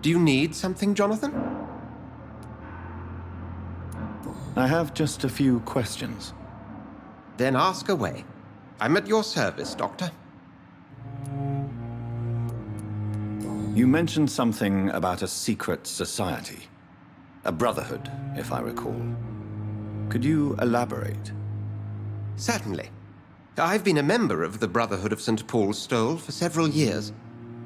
Do you need something, Jonathan? I have just a few questions. Then ask away. I'm at your service, Doctor. You mentioned something about a secret society. A brotherhood, if I recall. Could you elaborate? Certainly. I've been a member of the Brotherhood of St. Paul's Stole for several years.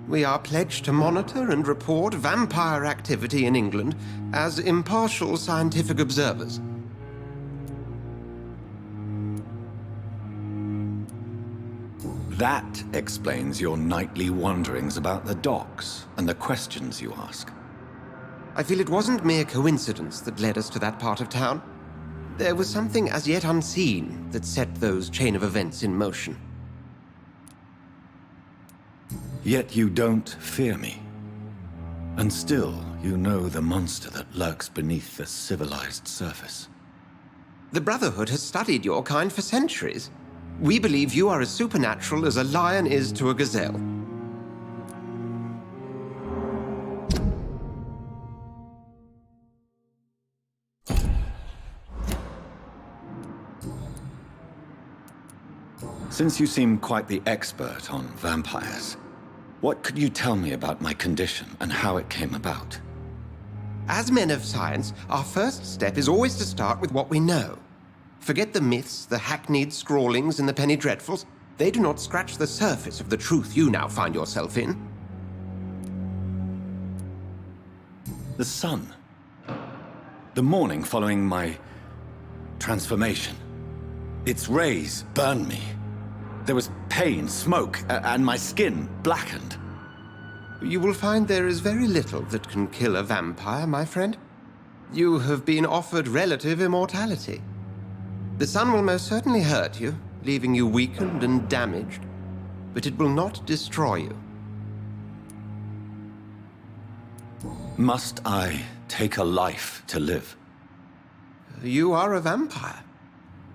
We are pledged to monitor and report vampire activity in England as impartial scientific observers. That explains your nightly wanderings about the docks and the questions you ask. I feel it wasn't mere coincidence that led us to that part of town. There was something as yet unseen that set those chain of events in motion. Yet you don't fear me. And still, you know the monster that lurks beneath the civilized surface. The Brotherhood has studied your kind for centuries. We believe you are as supernatural as a lion is to a gazelle. Since you seem quite the expert on vampires, what could you tell me about my condition and how it came about? As men of science, our first step is always to start with what we know. Forget the myths, the hackneyed scrawlings in the penny dreadfuls. They do not scratch the surface of the truth you now find yourself in. The sun. The morning following my transformation. Its rays burned me. There was pain, smoke, and my skin blackened. You will find there is very little that can kill a vampire, my friend. You have been offered relative immortality. The sun will most certainly hurt you, leaving you weakened and damaged, but it will not destroy you. Must I take a life to live? You are a vampire.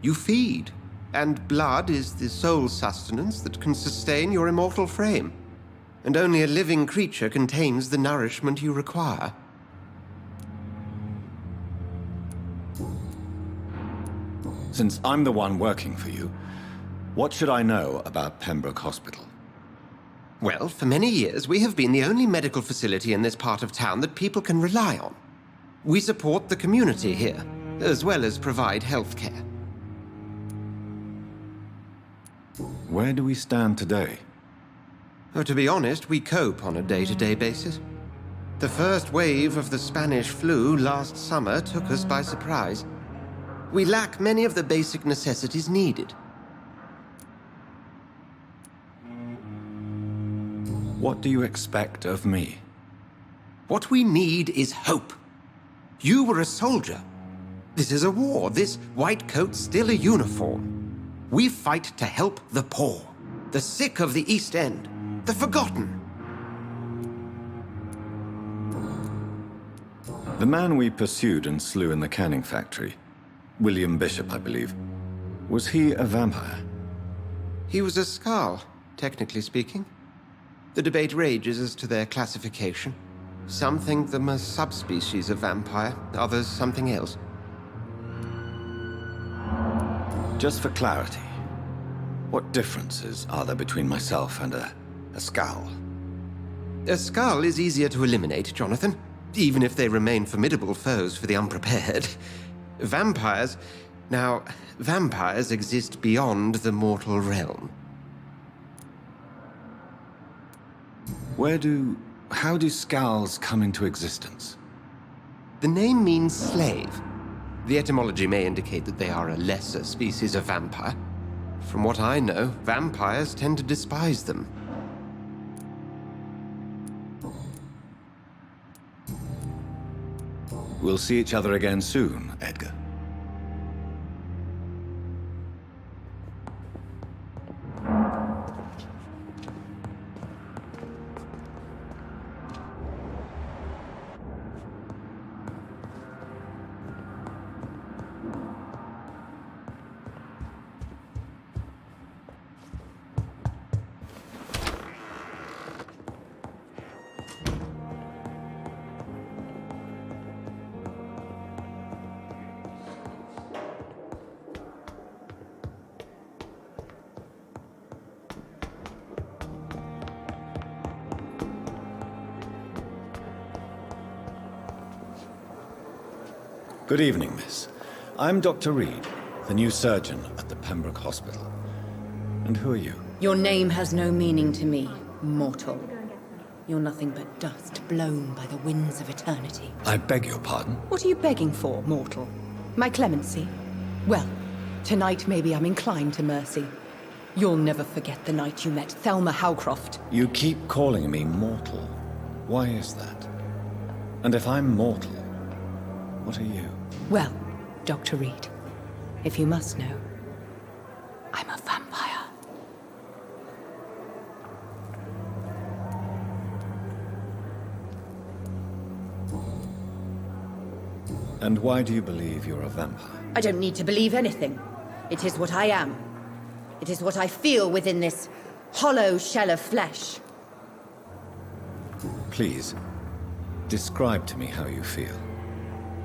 You feed, and blood is the sole sustenance that can sustain your immortal frame. And only a living creature contains the nourishment you require. Since I'm the one working for you, what should I know about Pembroke Hospital? Well, for many years, we have been the only medical facility in this part of town that people can rely on. We support the community here, as well as provide health care. Where do we stand today? Oh, to be honest, we cope on a day-to-day basis. The first wave of the Spanish flu last summer took us by surprise. We lack many of the basic necessities needed. What do you expect of me? What we need is hope. You were a soldier. This is a war. This white coat's still a uniform. We fight to help the poor, the sick of the East End, the forgotten. The man we pursued and slew in the canning factory, William Bishop, I believe, was he a vampire? He was a Skald, technically speaking. The debate rages as to their classification. Some think them a subspecies of vampire, others something else. Just for clarity, what differences are there between myself and a Skald? A Skald is easier to eliminate, Jonathan, even if they remain formidable foes for the unprepared. Vampires... Now, vampires exist beyond the mortal realm. How do Skalds come into existence? The name means slave. The etymology may indicate that they are a lesser species of vampire. From what I know, vampires tend to despise them. We'll see each other again soon, Edgar. Good evening, miss. I'm Dr. Reid, the new surgeon at the Pembroke Hospital. And who are you? Your name has no meaning to me, mortal. You're nothing but dust blown by the winds of eternity. I beg your pardon? What are you begging for, mortal? My clemency? Well, tonight maybe I'm inclined to mercy. You'll never forget the night you met Thelma Howcroft. You keep calling me mortal. Why is that? And if I'm mortal, what are you? Well, Dr. Reid, if you must know, I'm a vampire. And why do you believe you're a vampire? I don't need to believe anything. It is what I am. It is what I feel within this hollow shell of flesh. Please, describe to me how you feel.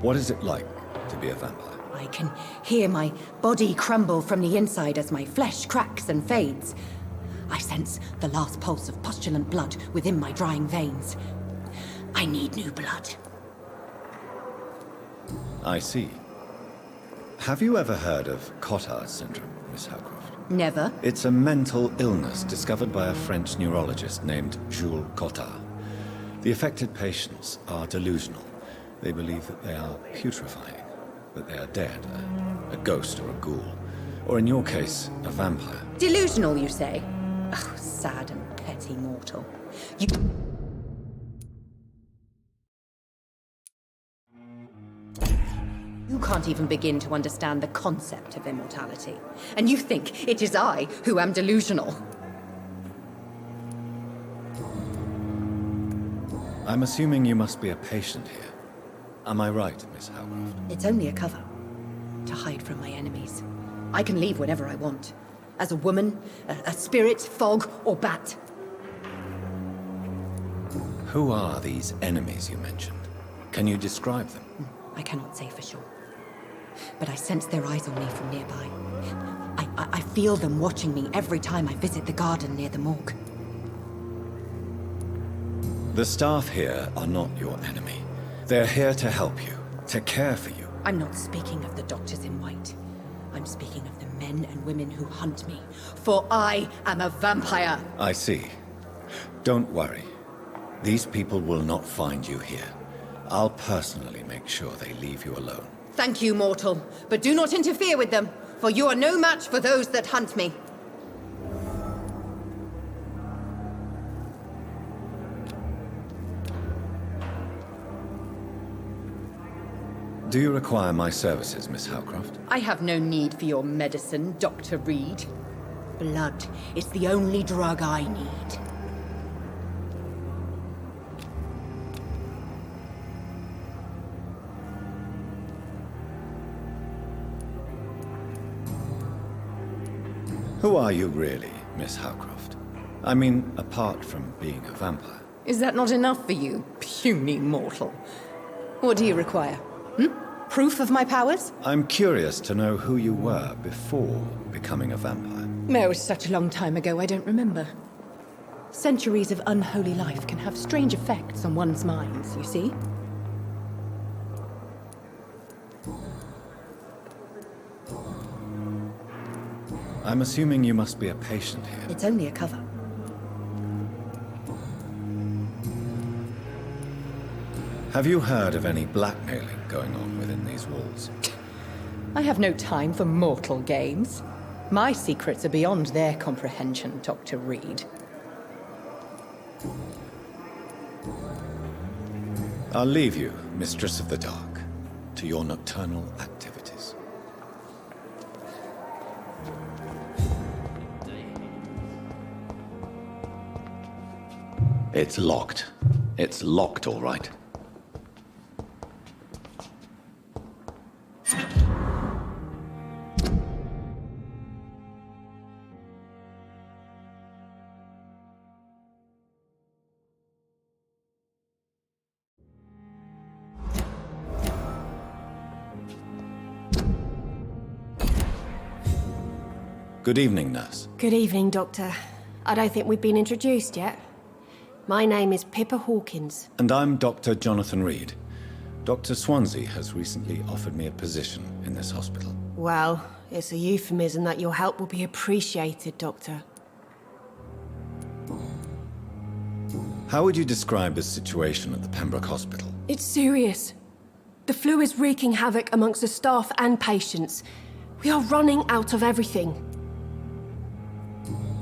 What is it like to be a vampire? I can hear my body crumble from the inside as my flesh cracks and fades. I sense the last pulse of postulant blood within my drying veins. I need new blood. I see. Have you ever heard of Cotard syndrome, Miss Howcroft? Never. It's a mental illness discovered by a French neurologist named Jules Cotard. The affected patients are delusional. They believe that they are putrefying, that they are dead, a ghost or a ghoul, or in your case, a vampire. Delusional, you say? Oh, sad and petty mortal. You can't even begin to understand the concept of immortality. And you think it is I who am delusional. I'm assuming you must be a patient here. Am I right, Miss Howcroft? It's only a cover. To hide from my enemies. I can leave whenever I want. As a woman, a spirit, fog, or bat. Who are these enemies you mentioned? Can you describe them? I cannot say for sure. But I sense their eyes on me from nearby. I feel them watching me every time I visit the garden near the morgue. The staff here are not your enemy. They're here to help you, to care for you. I'm not speaking of the doctors in white. I'm speaking of the men and women who hunt me. For I am a vampire! I see. Don't worry. These people will not find you here. I'll personally make sure they leave you alone. Thank you, mortal. But do not interfere with them, for you are no match for those that hunt me. Do you require my services, Miss Howcroft? I have no need for your medicine, Dr. Reid. Blood is the only drug I need. Who are you really, Miss Howcroft? I mean, apart from being a vampire. Is that not enough for you, puny mortal? What do you require? Proof of my powers? I'm curious to know who you were before becoming a vampire. Oh, it's such a long time ago, I don't remember. Centuries of unholy life can have strange effects on one's minds, you see? I'm assuming you must be a patient here. It's only a cover. Have you heard of any blackmailing going on within these walls? I have no time for mortal games. My secrets are beyond their comprehension, Dr. Reid. I'll leave you, Mistress of the Dark, to your nocturnal activities. It's locked. It's locked, all right. Good evening, nurse. Good evening, Doctor. I don't think we've been introduced yet. My name is Pippa Hawkins. And I'm Dr. Jonathan Reid. Dr. Swansea has recently offered me a position in this hospital. Well, it's a euphemism that your help will be appreciated, Doctor. How would you describe the situation at the Pembroke Hospital? It's serious. The flu is wreaking havoc amongst the staff and patients. We are running out of everything.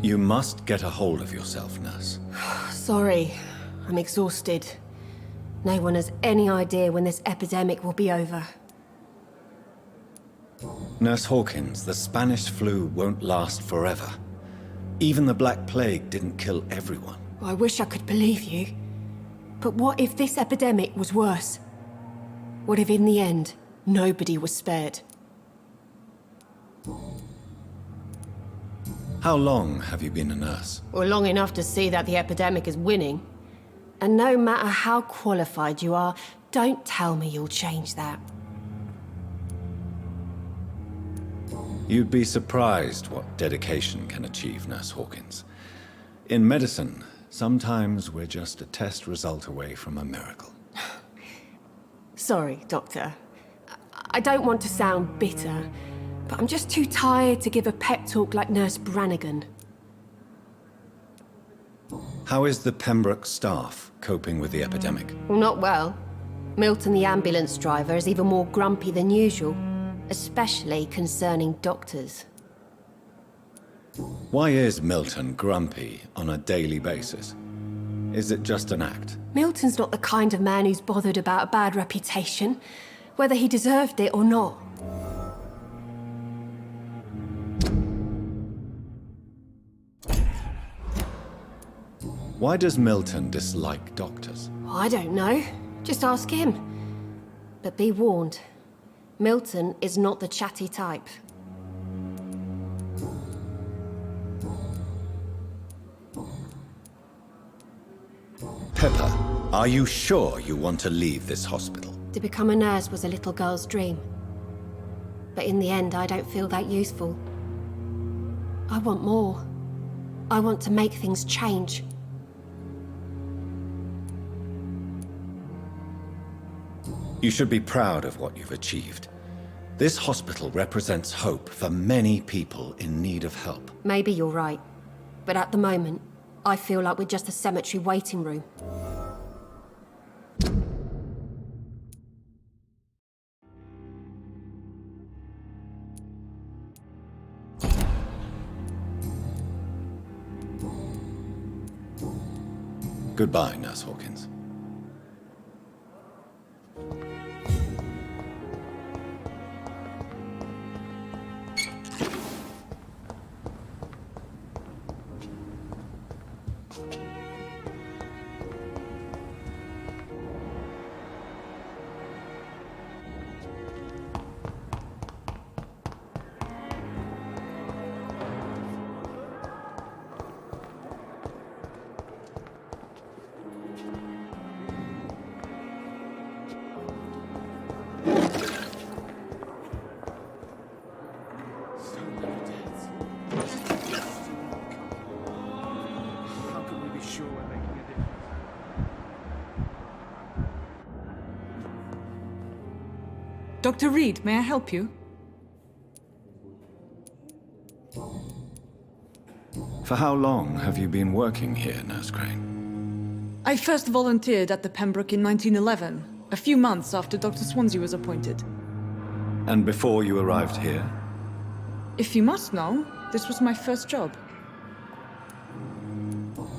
You must get a hold of yourself, nurse. Sorry, I'm exhausted. No one has any idea when this epidemic will be over. Nurse Hawkins, the Spanish flu won't last forever. Even the Black Plague didn't kill everyone. I wish I could believe you. But what if this epidemic was worse? What if in the end, nobody was spared? How long have you been a nurse? Well, long enough to see that the epidemic is winning. And no matter how qualified you are, don't tell me you'll change that. You'd be surprised what dedication can achieve, Nurse Hawkins. In medicine, sometimes we're just a test result away from a miracle. Sorry, Doctor. I don't want to sound bitter, but I'm just too tired to give a pep talk like Nurse Brannigan. How is the Pembroke staff coping with the epidemic? Well, not well. Milton, the ambulance driver, is even more grumpy than usual, especially concerning doctors. Why is Milton grumpy on a daily basis? Is it just an act? Milton's not the kind of man who's bothered about a bad reputation, whether he deserved it or not. Why does Milton dislike doctors? I don't know. Just ask him. But be warned, Milton is not the chatty type. Pepper, are you sure you want to leave this hospital? To become a nurse was a little girl's dream. But in the end, I don't feel that useful. I want more. I want to make things change. You should be proud of what you've achieved. This hospital represents hope for many people in need of help. Maybe you're right. But at the moment, I feel like we're just a cemetery waiting room. Goodbye, Nurse Hawkins. Dr. Reid, may I help you? For how long have you been working here, Nurse Crane? I first volunteered at the Pembroke in 1911, a few months after Dr. Swansea was appointed. And before you arrived here? If you must know, this was my first job.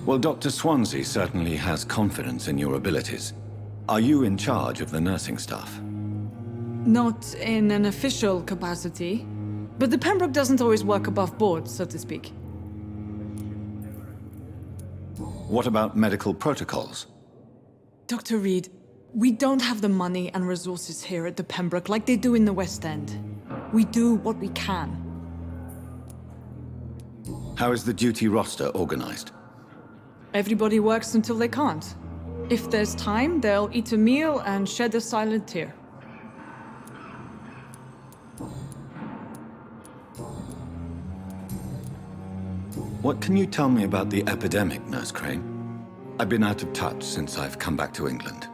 Well, Dr. Swansea certainly has confidence in your abilities. Are you in charge of the nursing staff? Not in an official capacity, but the Pembroke doesn't always work above board, so to speak. What about medical protocols? Dr. Reid, we don't have the money and resources here at the Pembroke like they do in the West End. We do what we can. How is the duty roster organized? Everybody works until they can't. If there's time, they'll eat a meal and shed a silent tear. What can you tell me about the epidemic, Nurse Crane? I've been out of touch since I've come back to England.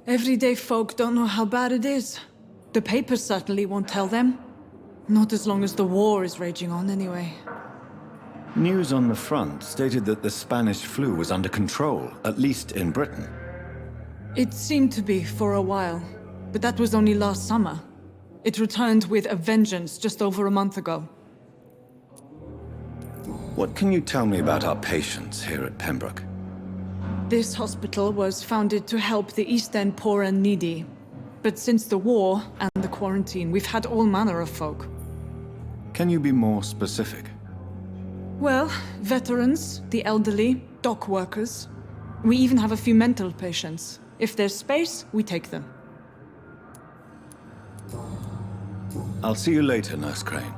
Everyday folk don't know how bad it is. The papers certainly won't tell them. Not as long as the war is raging on, anyway. News on the front stated that the Spanish flu was under control, at least in Britain. It seemed to be for a while, but that was only last summer. It returned with a vengeance just over a month ago. What can you tell me about our patients here at Pembroke? This hospital was founded to help the East End poor and needy. But since the war and the quarantine, we've had all manner of folk. Can you be more specific? Well, veterans, the elderly, dock workers. We even have a few mental patients. If there's space, we take them. I'll see you later, Nurse Crane.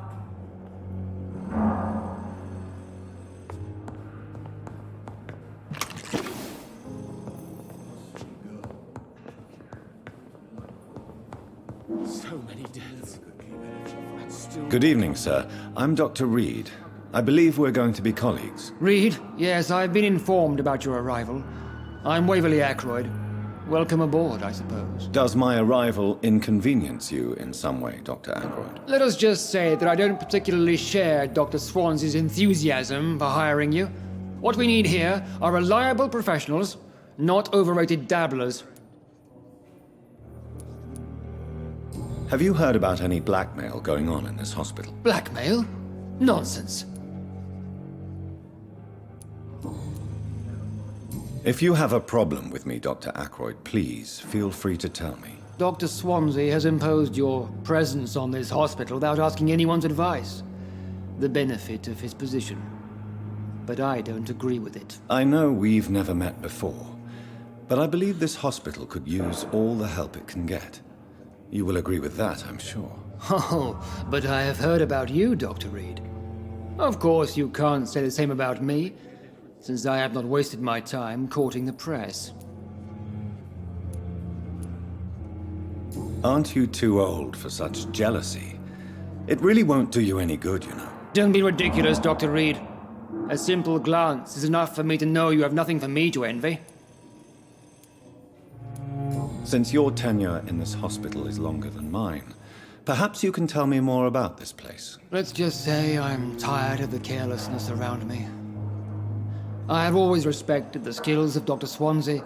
Good evening, sir. I'm Dr. Reid. I believe we're going to be colleagues. Reid, yes, I've been informed about your arrival. I'm Waverly Ackroyd. Welcome aboard, I suppose. Does my arrival inconvenience you in some way, Dr. Ackroyd? Let us just say that I don't particularly share Dr. Swansea's enthusiasm for hiring you. What we need here are reliable professionals, not overrated dabblers. Have you heard about any blackmail going on in this hospital? Blackmail? Nonsense. If you have a problem with me, Dr. Ackroyd, please feel free to tell me. Dr. Swansea has imposed your presence on this hospital without asking anyone's advice. The benefit of his position. But I don't agree with it. I know we've never met before, but I believe this hospital could use all the help it can get. You will agree with that, I'm sure. Oh, but I have heard about you, Dr. Reid. Of course, you can't say the same about me, since I have not wasted my time courting the press. Aren't you too old for such jealousy? It really won't do you any good, you know. Don't be ridiculous, Dr. Reid. A simple glance is enough for me to know you have nothing for me to envy. Since your tenure in this hospital is longer than mine, perhaps you can tell me more about this place. Let's just say I'm tired of the carelessness around me. I have always respected the skills of Dr. Swansea,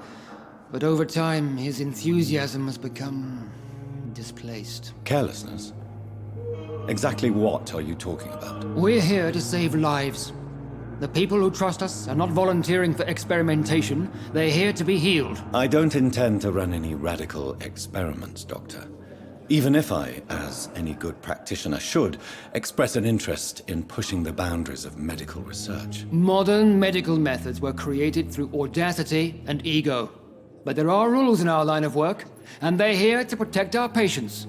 but over time his enthusiasm has become displaced. Carelessness? Exactly what are you talking about? We're here to save lives. The people who trust us are not volunteering for experimentation. They're here to be healed. I don't intend to run any radical experiments, Doctor. Even if I, as any good practitioner should, express an interest in pushing the boundaries of medical research. Modern medical methods were created through audacity and ego. But there are rules in our line of work, and they're here to protect our patients.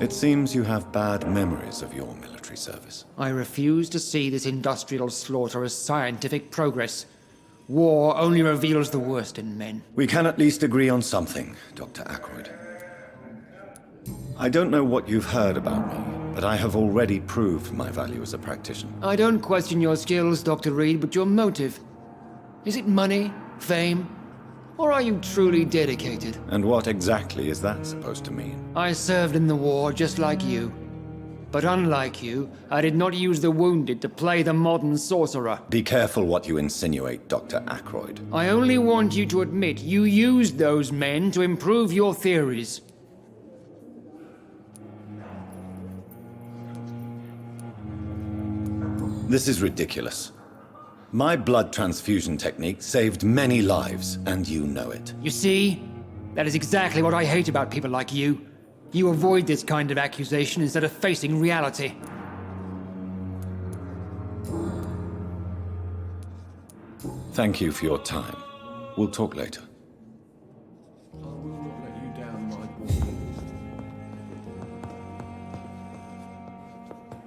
It seems you have bad memories of your military service. I refuse to see this industrial slaughter as scientific progress. War only reveals the worst in men. We can at least agree on something, Dr. Ackroyd. I don't know what you've heard about me, but I have already proved my value as a practitioner. I don't question your skills, Dr. Reid, but your motive. Is it money, fame, or are you truly dedicated? And what exactly is that supposed to mean? I served in the war just like you. But unlike you, I did not use the wounded to play the modern sorcerer. Be careful what you insinuate, Dr. Ackroyd. I only want you to admit you used those men to improve your theories. This is ridiculous. My blood transfusion technique saved many lives, and you know it. You see? That is exactly what I hate about people like you. You avoid this kind of accusation instead of facing reality. Thank you for your time. We'll talk later. I will not let you down, my boy.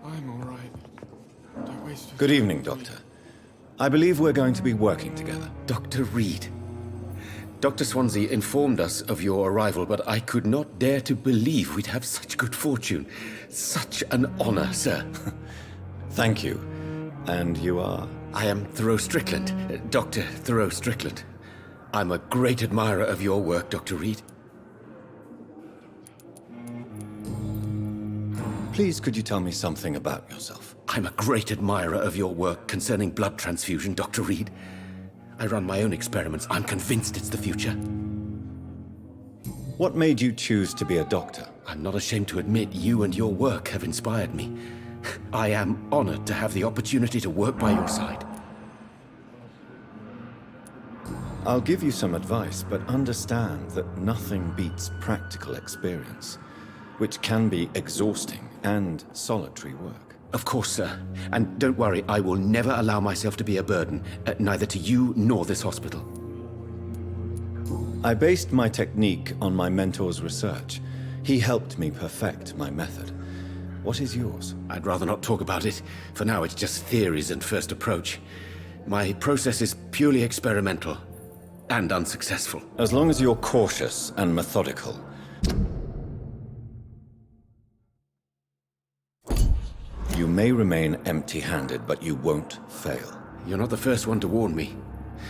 I'm all right. Don't waste your Good time evening, with me. Doctor. I believe we're going to be working together. Dr. Reid, Dr. Swansea informed us of your arrival, but I could not dare to believe we'd have such good fortune. Such an honor, sir. Thank you. And you are? I am Thoreau Strickland, Dr. Thoreau Strickland. I'm a great admirer of your work, Dr. Reid. Please, could you tell me something about yourself? I'm a great admirer of your work concerning blood transfusion, Dr. Reid. I run my own experiments. I'm convinced it's the future. What made you choose to be a doctor? I'm not ashamed to admit you and your work have inspired me. I am honored to have the opportunity to work by your side. I'll give you some advice, but understand that nothing beats practical experience, which can be exhausting and solitary work. Of course, sir. And don't worry, I will never allow myself to be a burden, neither to you nor this hospital. I based my technique on my mentor's research. He helped me perfect my method. What is yours? I'd rather not talk about it. For now, it's just theories and first approach. My process is purely experimental and unsuccessful. As long as you're cautious and methodical. You may remain empty-handed, but you won't fail. You're not the first one to warn me,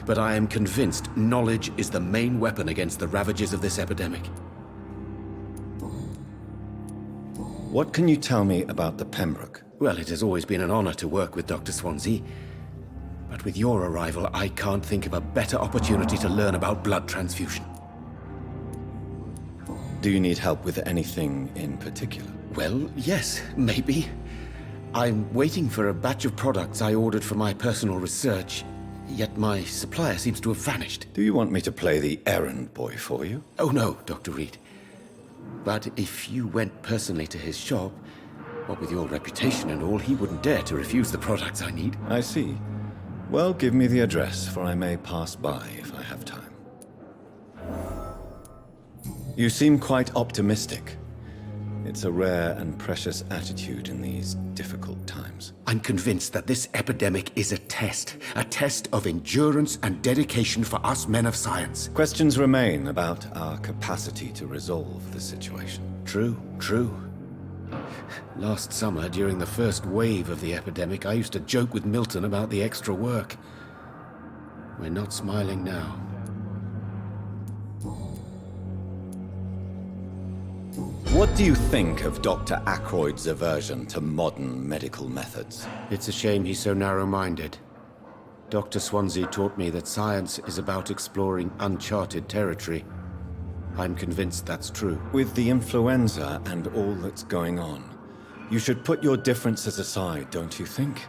but I am convinced knowledge is the main weapon against the ravages of this epidemic. What can you tell me about the Pembroke? Well, it has always been an honor to work with Dr. Swansea. But with your arrival, I can't think of a better opportunity to learn about blood transfusion. Do you need help with anything in particular? Well, yes, maybe. I'm waiting for a batch of products I ordered for my personal research, yet my supplier seems to have vanished. Do you want me to play the errand boy for you? Oh no, Dr. Reid. But if you went personally to his shop, what with your reputation and all, he wouldn't dare to refuse the products I need. I see. Well, give me the address, for I may pass by if I have time. You seem quite optimistic. It's a rare and precious attitude in these difficult times. I'm convinced that this epidemic is a test of endurance and dedication for us men of science. Questions remain about our capacity to resolve the situation. True. Last summer, during the first wave of the epidemic, I used to joke with Milton about the extra work. We're not smiling now. What do you think of Dr. Ackroyd's aversion to modern medical methods? It's a shame he's so narrow-minded. Dr. Swansea taught me that science is about exploring uncharted territory. I'm convinced that's true. With the influenza and all that's going on, you should put your differences aside, don't you think?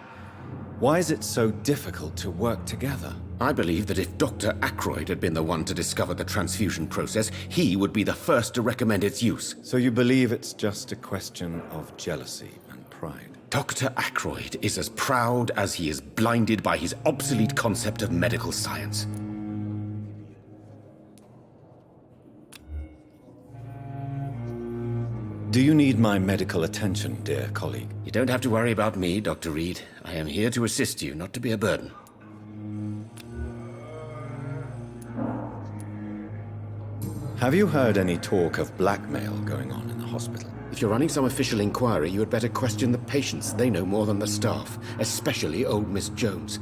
Why is it so difficult to work together? I believe that if Dr. Ackroyd had been the one to discover the transfusion process, he would be the first to recommend its use. So you believe it's just a question of jealousy and pride? Dr. Ackroyd is as proud as he is blinded by his obsolete concept of medical science. Do you need my medical attention, dear colleague? You don't have to worry about me, Dr. Reid. I am here to assist you, not to be a burden. Have you heard any talk of blackmail going on in the hospital? If you're running some official inquiry, you had better question the patients. They know more than the staff, especially old Miss Jones.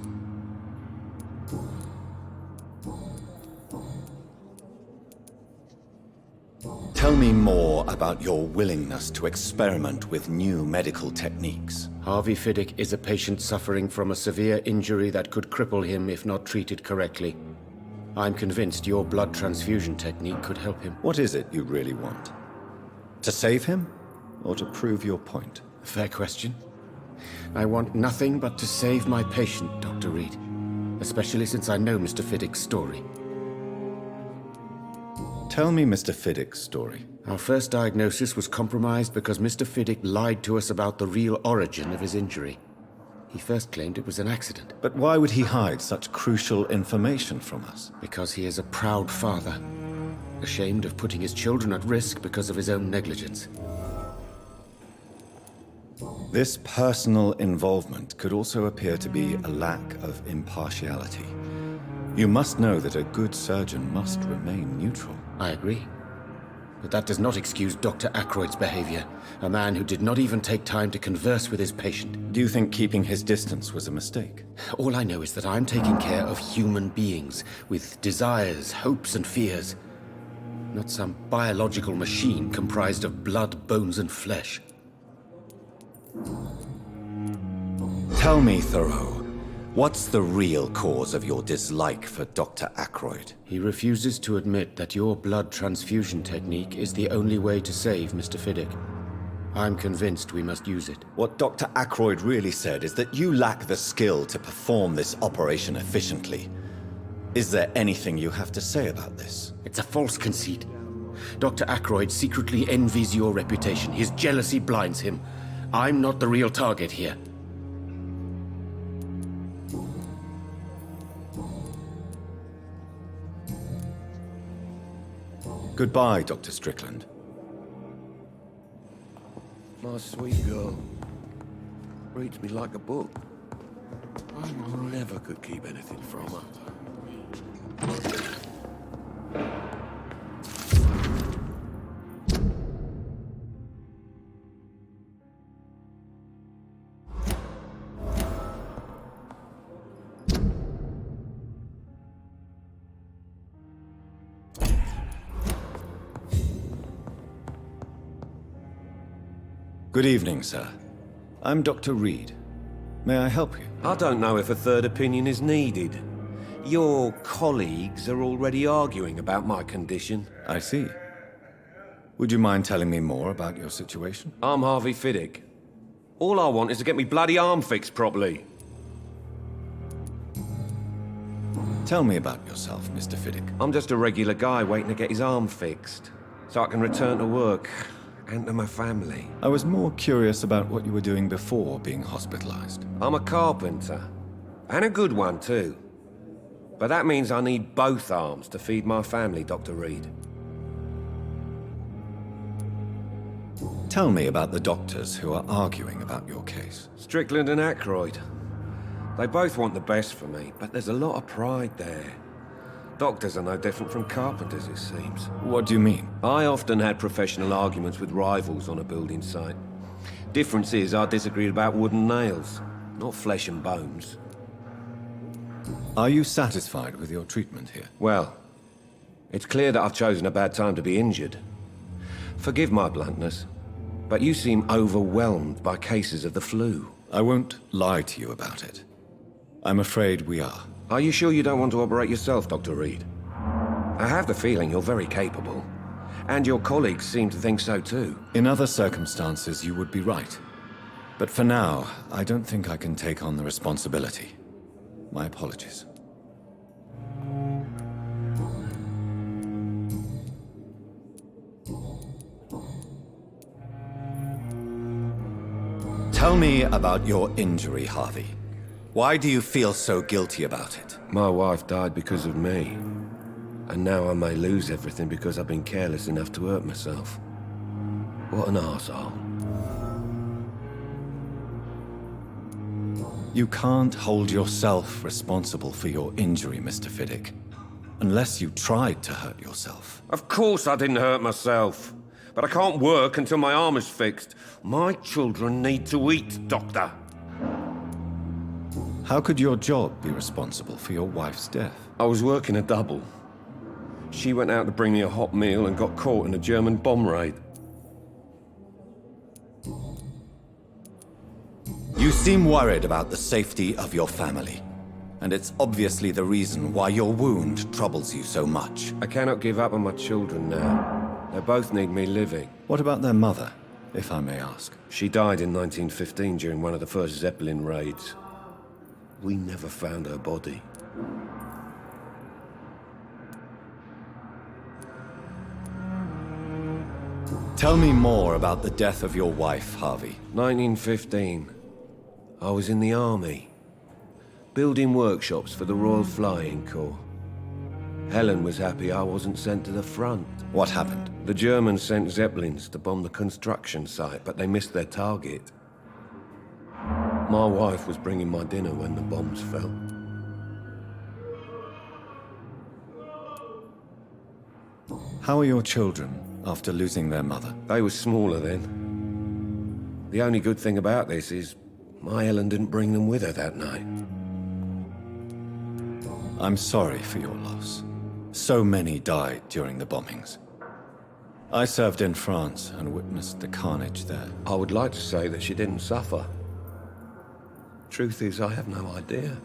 Tell me more about your willingness to experiment with new medical techniques. Harvey Fiddick is a patient suffering from a severe injury that could cripple him if not treated correctly. I'm convinced your blood transfusion technique could help him. What is it you really want? To save him, or to prove your point? Fair question. I want nothing but to save my patient, Dr. Reid. Especially since I know Mr. Fiddick's story. Tell me Mr. Fiddick's story. Our first diagnosis was compromised because Mr. Fiddick lied to us about the real origin of his injury. He first claimed it was an accident. But why would he hide such crucial information from us? Because he is a proud father, ashamed of putting his children at risk because of his own negligence. This personal involvement could also appear to be a lack of impartiality. You must know that a good surgeon must remain neutral. I agree. But that does not excuse Dr. Ackroyd's behavior. A man who did not even take time to converse with his patient. Do you think keeping his distance was a mistake? All I know is that I'm taking care of human beings with desires, hopes, and fears. Not some biological machine comprised of blood, bones, and flesh. Tell me, Thoreau, what's the real cause of your dislike for Dr. Ackroyd? He refuses to admit that your blood transfusion technique is the only way to save Mr. Fiddick. I'm convinced we must use it. What Dr. Ackroyd really said is that you lack the skill to perform this operation efficiently. Is there anything you have to say about this? It's a false conceit. Dr. Ackroyd secretly envies your reputation. His jealousy blinds him. I'm not the real target here. Goodbye, Dr. Strickland. My sweet girl. Reads me like a book. I never could keep anything from her. Good evening, sir. I'm Dr. Reid. May I help you? I don't know if a third opinion is needed. Your colleagues are already arguing about my condition. I see. Would you mind telling me more about your situation? I'm Harvey Fiddick. All I want is to get me bloody arm fixed properly. Tell me about yourself, Mr. Fiddick. I'm just a regular guy waiting to get his arm fixed, so I can return to work and to my family. I was more curious about what you were doing before being hospitalized. I'm a carpenter, and a good one too. But that means I need both arms to feed my family, Dr. Reid. Tell me about the doctors who are arguing about your case. Strickland and Ackroyd. They both want the best for me, but there's a lot of pride there. Doctors are no different from carpenters, it seems. What do you mean? I often had professional arguments with rivals on a building site. Difference is I disagreed about wooden nails, not flesh and bones. Are you satisfied with your treatment here? Well, it's clear that I've chosen a bad time to be injured. Forgive my bluntness, but you seem overwhelmed by cases of the flu. I won't lie to you about it. I'm afraid we are. Are you sure you don't want to operate yourself, Dr. Reid? I have the feeling you're very capable. And your colleagues seem to think so too. In other circumstances, you would be right. But for now, I don't think I can take on the responsibility. My apologies. Tell me about your injury, Harvey. Why do you feel so guilty about it? My wife died because of me. And now I may lose everything because I've been careless enough to hurt myself. What an arsehole. You can't hold yourself responsible for your injury, Mr. Fiddick. Unless you tried to hurt yourself. Of course I didn't hurt myself. But I can't work until my arm is fixed. My children need to eat, Doctor. How could your job be responsible for your wife's death? I was working a double. She went out to bring me a hot meal and got caught in a German bomb raid. You seem worried about the safety of your family. And it's obviously the reason why your wound troubles you so much. I cannot give up on my children now. They both need me living. What about their mother, if I may ask? She died in 1915 during one of the first Zeppelin raids. We never found her body. Tell me more about the death of your wife, Harvey. 1915. I was in the army, building workshops for the Royal Flying Corps. Helen was happy I wasn't sent to the front. What happened? The Germans sent Zeppelins to bomb the construction site, but they missed their target. My wife was bringing my dinner when the bombs fell. How are your children after losing their mother? They were smaller then. The only good thing about this is my Helen didn't bring them with her that night. I'm sorry for your loss. So many died during the bombings. I served in France and witnessed the carnage there. I would like to say that she didn't suffer. Truth is, I have no idea.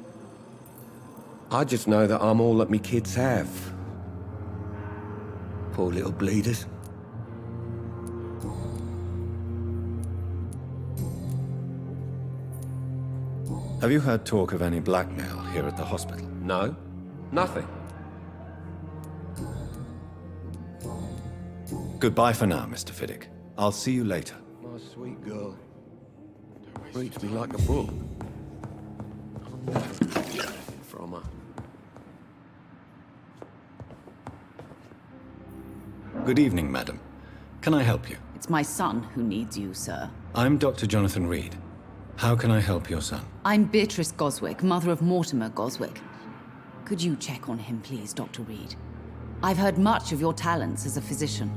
I just know that I'm all that me kids have. Poor little bleeders. Have you heard talk of any blackmail here at the hospital? No, nothing. Goodbye for now, Mr. Fiddick. I'll see you later. My sweet girl. Reads me like a book. I'll never get anything from her. Good evening, madam. Can I help you? It's my son who needs you, sir. I'm Dr. Jonathan Reid. How can I help your son? I'm Beatrice Goswick, mother of Mortimer Goswick. Could you check on him, please, Dr. Reid? I've heard much of your talents as a physician.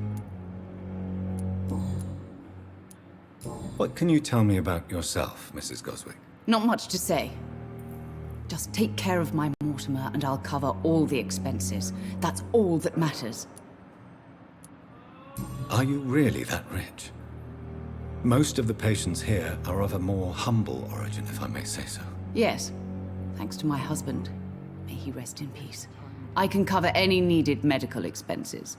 What can you tell me about yourself, Mrs. Goswick? Not much to say. Just take care of my Mortimer and I'll cover all the expenses. That's all that matters. Are you really that rich? Most of the patients here are of a more humble origin, if I may say so. Yes, thanks to my husband. May he rest in peace. I can cover any needed medical expenses.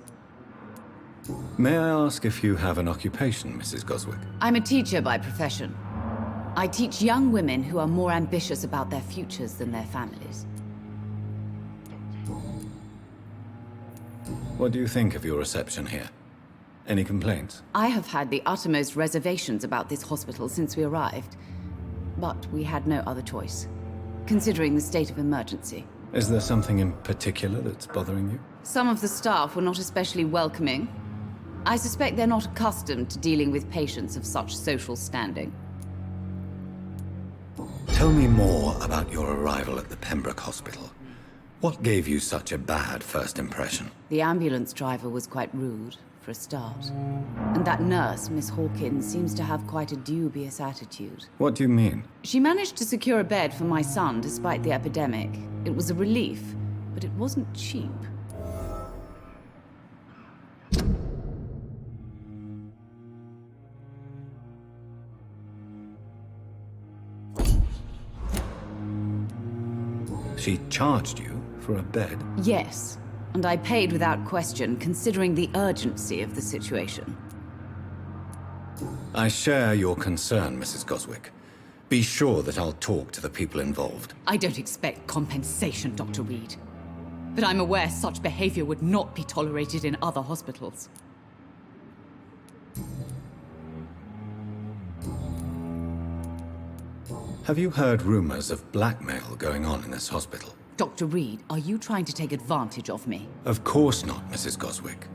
May I ask if you have an occupation, Mrs. Goswick? I'm a teacher by profession. I teach young women who are more ambitious about their futures than their families. What do you think of your reception here? Any complaints? I have had the uttermost reservations about this hospital since we arrived. But we had no other choice, considering the state of emergency. Is there something in particular that's bothering you? Some of the staff were not especially welcoming. I suspect they're not accustomed to dealing with patients of such social standing. Tell me more about your arrival at the Pembroke Hospital. What gave you such a bad first impression? The ambulance driver was quite rude, for a start. And that nurse, Miss Hawkins, seems to have quite a dubious attitude. What do you mean? She managed to secure a bed for my son despite the epidemic. It was a relief, but it wasn't cheap. She charged you for a bed? Yes, and I paid without question, considering the urgency of the situation. I share your concern, Mrs. Goswick. Be sure that I'll talk to the people involved. I don't expect compensation, Dr. Reid. But I'm aware such behavior would not be tolerated in other hospitals. Have you heard rumors of blackmail going on in this hospital? Dr. Reid, are you trying to take advantage of me? Of course not, Mrs. Goswick.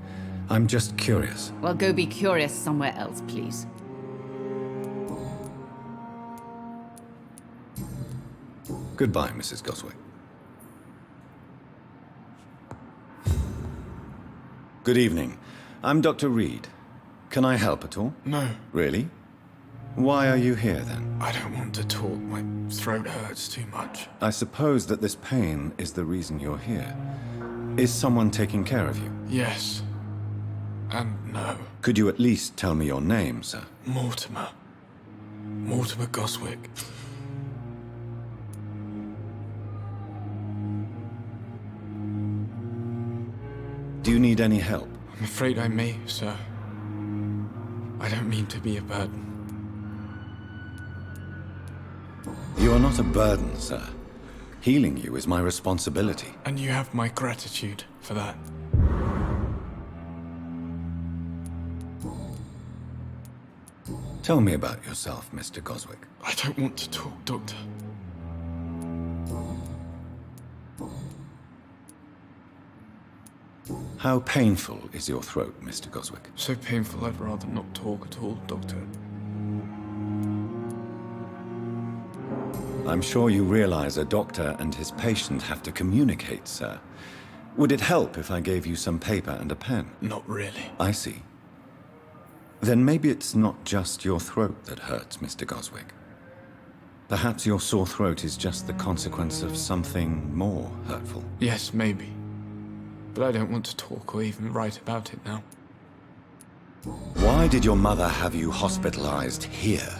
I'm just curious. Well, go be curious somewhere else, please. Goodbye, Mrs. Goswick. Good evening. I'm Dr. Reid. Can I help at all? No. Really? Why are you here, then? I don't want to talk. My throat hurts too much. I suppose that this pain is the reason you're here. Is someone taking care of you? Yes. And no. Could you at least tell me your name, sir? Mortimer. Mortimer Goswick. Do you need any help? I'm afraid I may, sir. I don't mean to be a burden. You are not a burden, sir. Healing you is my responsibility. And you have my gratitude for that. Tell me about yourself, Mr. Goswick. I don't want to talk, Doctor. How painful is your throat, Mr. Goswick? So painful I'd rather not talk at all, Doctor. I'm sure you realize a doctor and his patient have to communicate, sir. Would it help if I gave you some paper and a pen? Not really. I see. Then maybe it's not just your throat that hurts, Mr. Goswick. Perhaps your sore throat is just the consequence of something more hurtful. Yes, maybe. But I don't want to talk or even write about it now. Why did your mother have you hospitalized here?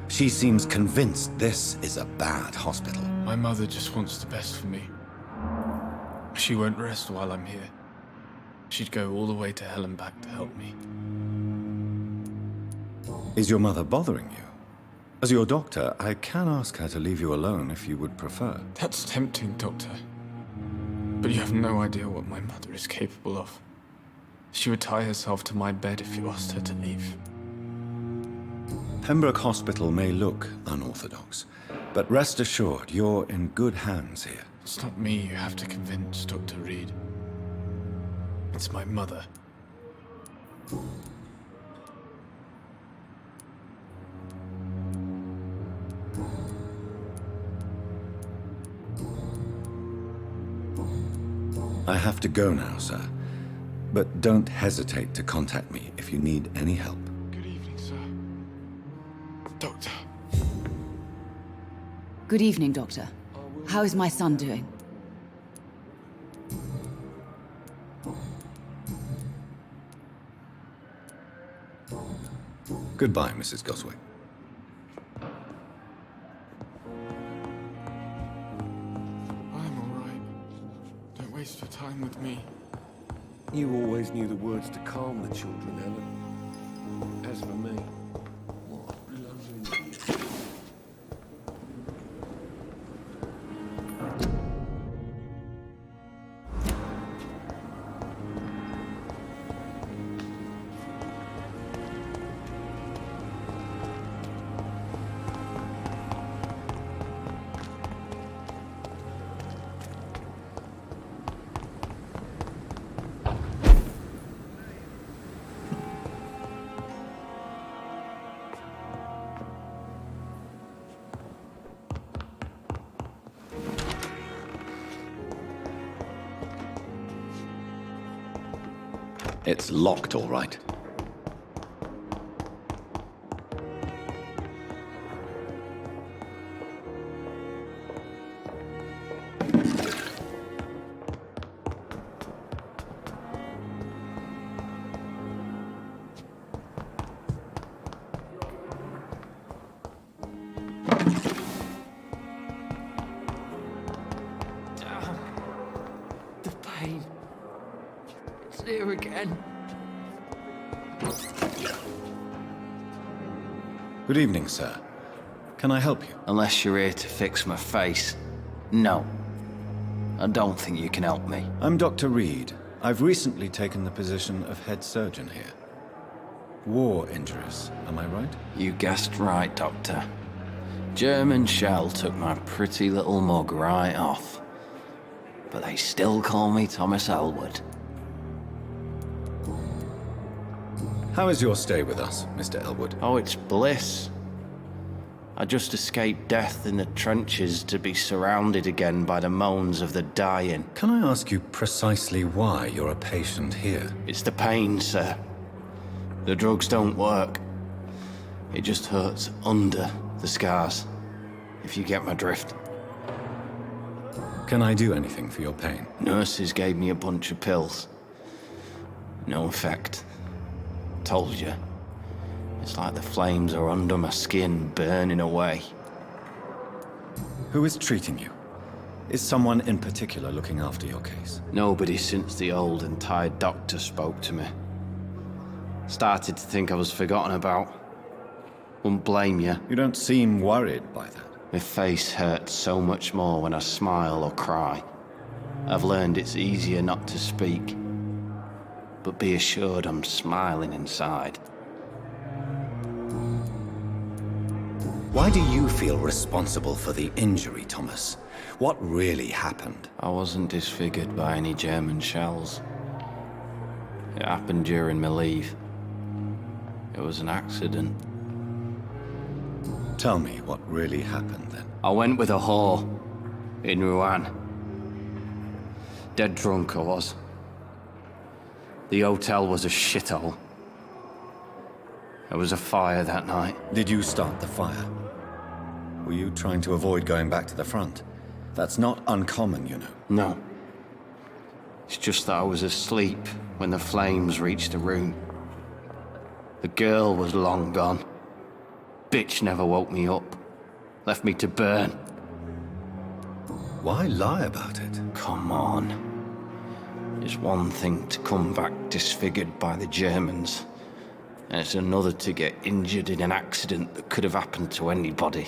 She seems convinced this is a bad hospital. My mother just wants the best for me. She won't rest while I'm here. She'd go all the way to hell and back to help me. Is your mother bothering you? As your doctor, I can ask her to leave you alone if you would prefer. That's tempting, Doctor. But you have no idea what my mother is capable of. She would tie herself to my bed if you asked her to leave. Pembroke Hospital may look unorthodox, but rest assured, you're in good hands here. It's not me you have to convince, Dr. Reid. It's my mother. I have to go now, sir. But don't hesitate to contact me if you need any help. Good evening, sir. Doctor. Good evening, Doctor. How is my son doing? Goodbye, Mrs. Goswick. I'm all right. Don't waste your time with me. You always knew the words to calm the children, Helen. As for me, what a bloody idiot. It's locked, all right. The pain. It's here again. Good evening, sir. Can I help you? Unless you're here to fix my face. No. I don't think you can help me. I'm Dr. Reid. I've recently taken the position of head surgeon here. War injuries, am I right? You guessed right, Doctor. German shell took my pretty little mug right off. But they still call me Thomas Elwood. How is your stay with us, Mr. Elwood? Oh, it's bliss. I just escaped death in the trenches to be surrounded again by the moans of the dying. Can I ask you precisely why you're a patient here? It's the pain, sir. The drugs don't work. It just hurts under the scars, if you get my drift. Can I do anything for your pain? Nurses gave me a bunch of pills. No effect. Told you. It's like the flames are under my skin, burning away. Who is treating you? Is someone in particular looking after your case? Nobody since the old and tired doctor spoke to me. Started to think I was forgotten about. Wouldn't blame you. You don't seem worried by that. My face hurts so much more when I smile or cry. I've learned it's easier not to speak. But be assured I'm smiling inside. Why do you feel responsible for the injury, Thomas? What really happened? I wasn't disfigured by any German shells. It happened during my leave. It was an accident. Tell me what really happened then. I went with a whore in Rouen. Dead drunk I was. The hotel was a shithole. There was a fire that night. Did you start the fire? Were you trying to avoid going back to the front? That's not uncommon, you know. No. It's just that I was asleep when the flames reached the room. The girl was long gone. Bitch never woke me up. Left me to burn. Why lie about it? Come on. It's one thing to come back disfigured by the Germans, and it's another to get injured in an accident that could have happened to anybody.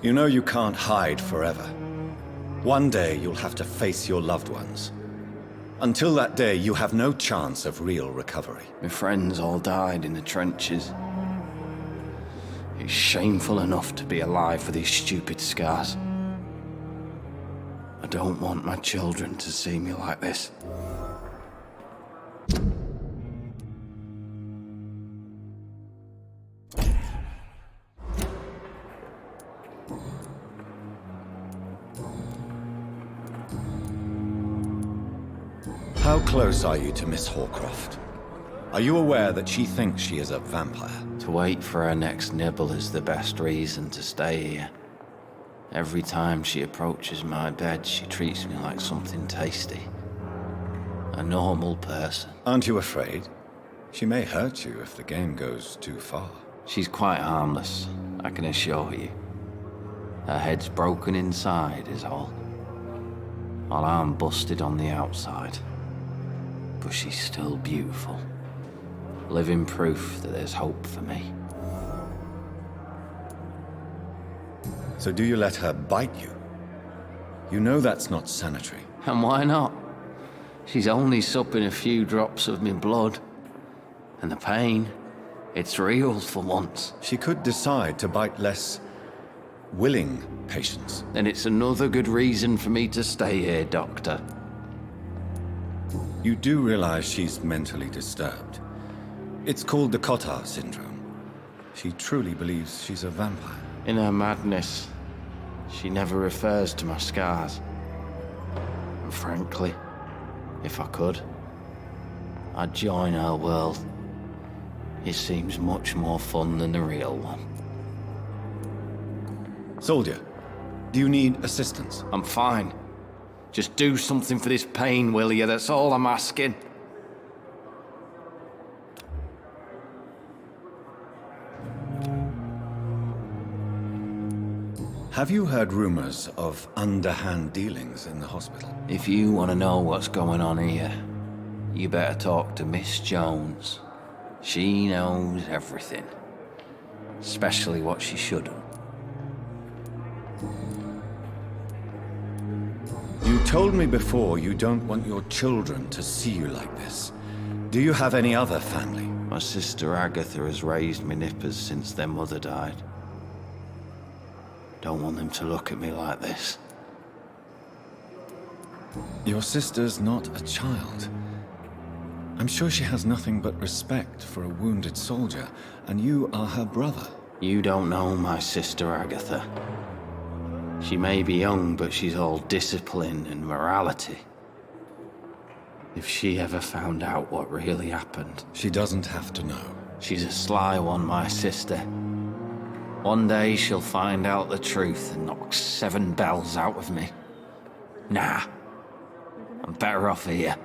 You know you can't hide forever. One day you'll have to face your loved ones. Until that day, you have no chance of real recovery. My friends all died in the trenches. It's shameful enough to be alive with these stupid scars. I don't want my children to see me like this. How close are you to Miss Horcroft? Are you aware that she thinks she is a vampire? To wait for her next nibble is the best reason to stay here. Every time she approaches my bed, she treats me like something tasty. A normal person. Aren't you afraid? She may hurt you if the game goes too far. She's quite harmless, I can assure you. Her head's broken inside is all. While I'm busted on the outside. But she's still beautiful. Living proof that there's hope for me. So do you let her bite you? You know that's not sanitary. And why not? She's only supping a few drops of me blood. And the pain, it's real for once. She could decide to bite less willing patients. Then it's another good reason for me to stay here, Doctor. You do realize she's mentally disturbed. It's called the Cotard syndrome. She truly believes she's a vampire. In her madness, she never refers to my scars. And frankly, if I could, I'd join her world. It seems much more fun than the real one. Soldier, do you need assistance? I'm fine. Just do something for this pain, will you? That's all I'm asking. Have you heard rumors of underhand dealings in the hospital? If you want to know what's going on here, you better talk to Miss Jones. She knows everything. Especially what she shouldn't. You told me before you don't want your children to see you like this. Do you have any other family? My sister Agatha has raised me nippers since their mother died. Don't want them to look at me like this. Your sister's not a child. I'm sure she has nothing but respect for a wounded soldier, and you are her brother. You don't know my sister Agatha. She may be young, but she's all discipline and morality. If she ever found out what really happened... She doesn't have to know. She's a sly one, my sister. One day she'll find out the truth and knock 7 bells out of me. Nah. I'm better off here.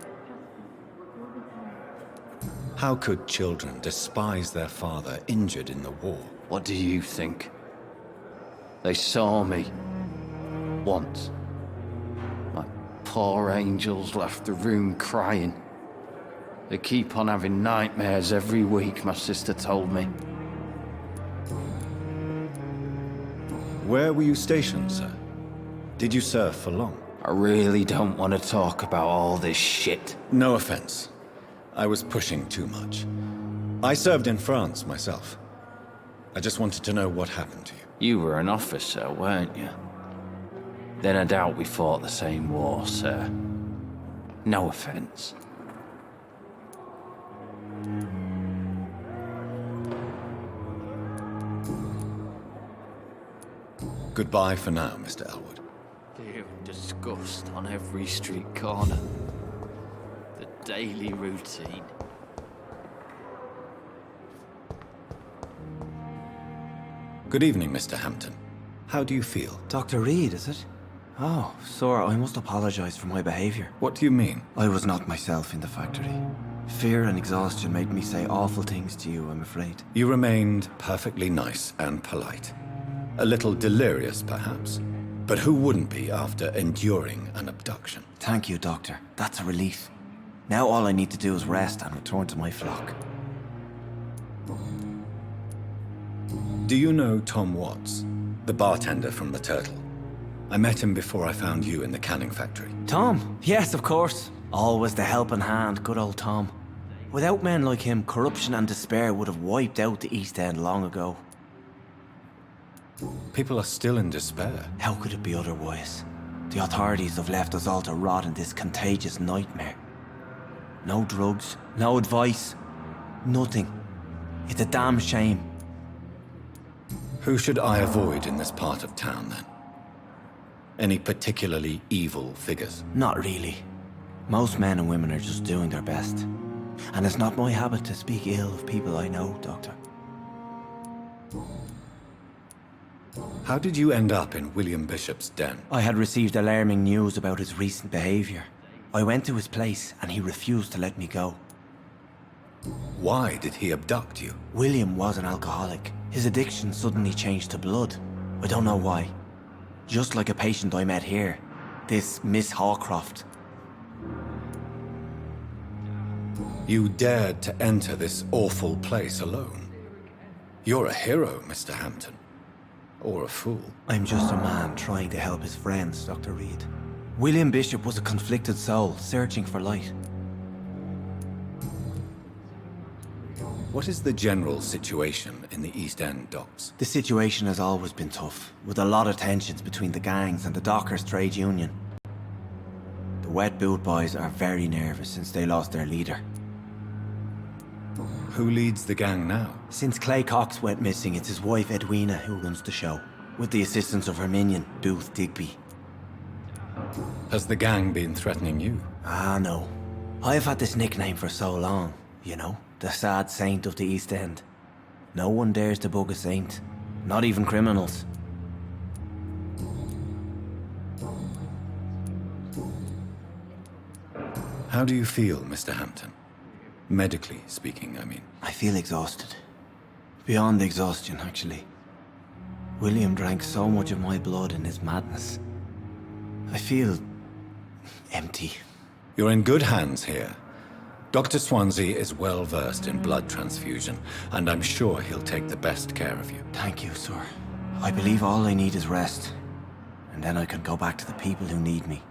How could children despise their father injured in the war? What do you think? They saw me. Once. My poor angels left the room crying. They keep on having nightmares every week, my sister told me. Where were you stationed, sir? Did you serve for long? I really don't want to talk about all this shit. No offense. I was pushing too much. I served in France myself. I just wanted to know what happened to you. You were an officer, weren't you? Then I doubt we fought the same war, sir. No offense. Goodbye for now, Mr. Elwood. Fear and disgust on every street corner. The daily routine. Good evening, Mr. Hampton. How do you feel? Dr. Reid, is it? Oh, sir, I must apologize for my behavior. What do you mean? I was not myself in the factory. Fear and exhaustion made me say awful things to you, I'm afraid. You remained perfectly nice and polite. A little delirious, perhaps. But who wouldn't be after enduring an abduction? Thank you, Doctor. That's a relief. Now all I need to do is rest and return to my flock. Do you know Tom Watts, the bartender from the Turtle? I met him before I found you in the canning factory. Tom? Yes, of course. Always the helping hand, good old Tom. Without men like him, corruption and despair would have wiped out the East End long ago. People are still in despair. How could it be otherwise? The authorities have left us all to rot in this contagious nightmare. No drugs, no advice, nothing. It's a damn shame. Who should I avoid in this part of town, then? Any particularly evil figures? Not really. Most men and women are just doing their best. And it's not my habit to speak ill of people I know, Doctor. How did you end up in William Bishop's den? I had received alarming news about his recent behavior. I went to his place and he refused to let me go. Why did he abduct you? William was an alcoholic. His addiction suddenly changed to blood. I don't know why. Just like a patient I met here. This Miss Hawcroft. You dared to enter this awful place alone. You're a hero, Mr. Hampton. Or a fool. I'm just a man trying to help his friends, Dr. Reid. William Bishop was a conflicted soul, searching for light. What is the general situation in the East End docks? The situation has always been tough, with a lot of tensions between the gangs and the dockers' trade union. The Wet Boot Boys are very nervous since they lost their leader. Who leads the gang now? Since Clay Cox went missing, it's his wife Edwina who runs the show, with the assistance of her minion, Booth Digby. Has the gang been threatening you? Ah, no. I've had this nickname for so long, you know, the sad saint of the East End. No one dares to bug a saint, not even criminals. How do you feel, Mr. Hampton? Medically speaking, I mean. I feel exhausted. Beyond exhaustion, actually. William drank so much of my blood in his madness. I feel empty. You're in good hands here. Dr. Swansea is well versed in blood transfusion, and I'm sure he'll take the best care of you. Thank you, sir. I believe all I need is rest, and then I can go back to the people who need me.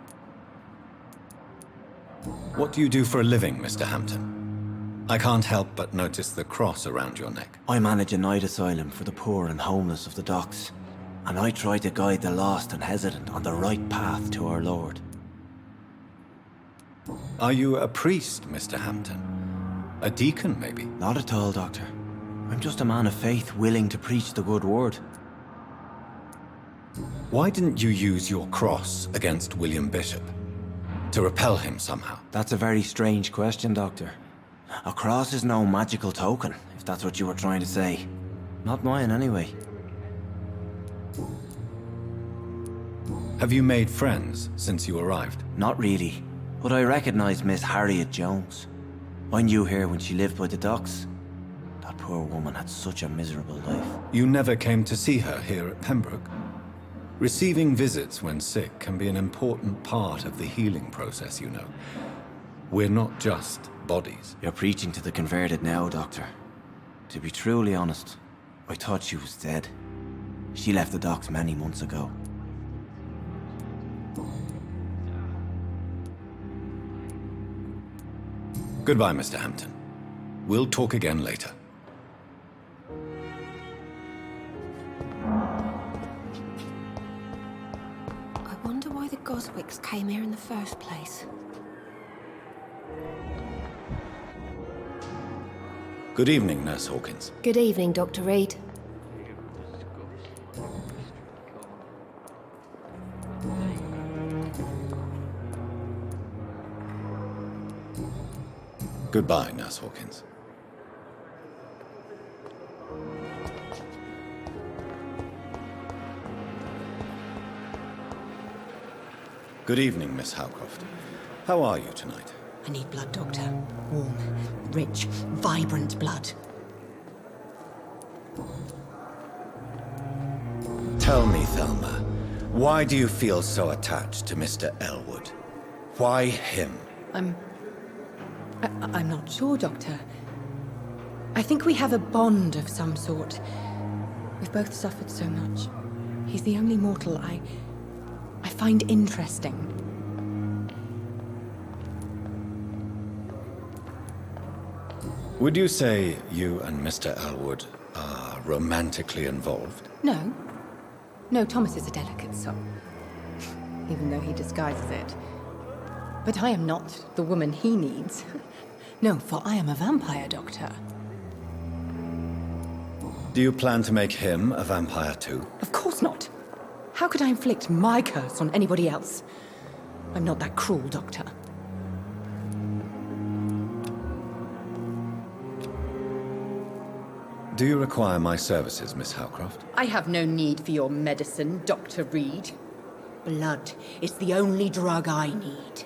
What do you do for a living, Mr. Hampton? I can't help but notice the cross around your neck. I manage a night asylum for the poor and homeless of the docks, and I try to guide the lost and hesitant on the right path to our Lord. Are you a priest, Mr. Hampton? A deacon, maybe? Not at all, Doctor. I'm just a man of faith willing to preach the good word. Why didn't you use your cross against William Bishop? To repel him somehow? That's a very strange question, Doctor. A cross is no magical token, if that's what you were trying to say. Not mine, anyway. Have you made friends since you arrived? Not really, but I recognize Miss Harriet Jones. I knew her when she lived by the docks. That poor woman had such a miserable life. You never came to see her here at Pembroke? Receiving visits when sick can be an important part of the healing process, you know. We're not just bodies. You're preaching to the converted now, Doctor. To be truly honest, I thought she was dead. She left the docks many months ago. Goodbye, Mr. Hampton. We'll talk again later. I wonder why the Goswicks came here in the first place. Good evening, Nurse Hawkins. Good evening, Dr. Reid. Goodbye, Nurse Hawkins. Good evening, Miss Howcroft. How are you tonight? I need blood, Doctor. Warm, rich, vibrant blood. Tell me, Thelma, why do you feel so attached to Mr. Elwood? Why him? I'm not sure, Doctor. I think we have a bond of some sort. We've both suffered so much. He's the only mortal I find interesting. Would you say you and Mr. Elwood are romantically involved? No. No, Thomas is a delicate soul. Even though he disguises it. But I am not the woman he needs. No, for I am a vampire, Doctor. Do you plan to make him a vampire too? Of course not. How could I inflict my curse on anybody else? I'm not that cruel, Doctor. Do you require my services, Miss Howcroft? I have no need for your medicine, Dr. Reid. Blood is the only drug I need.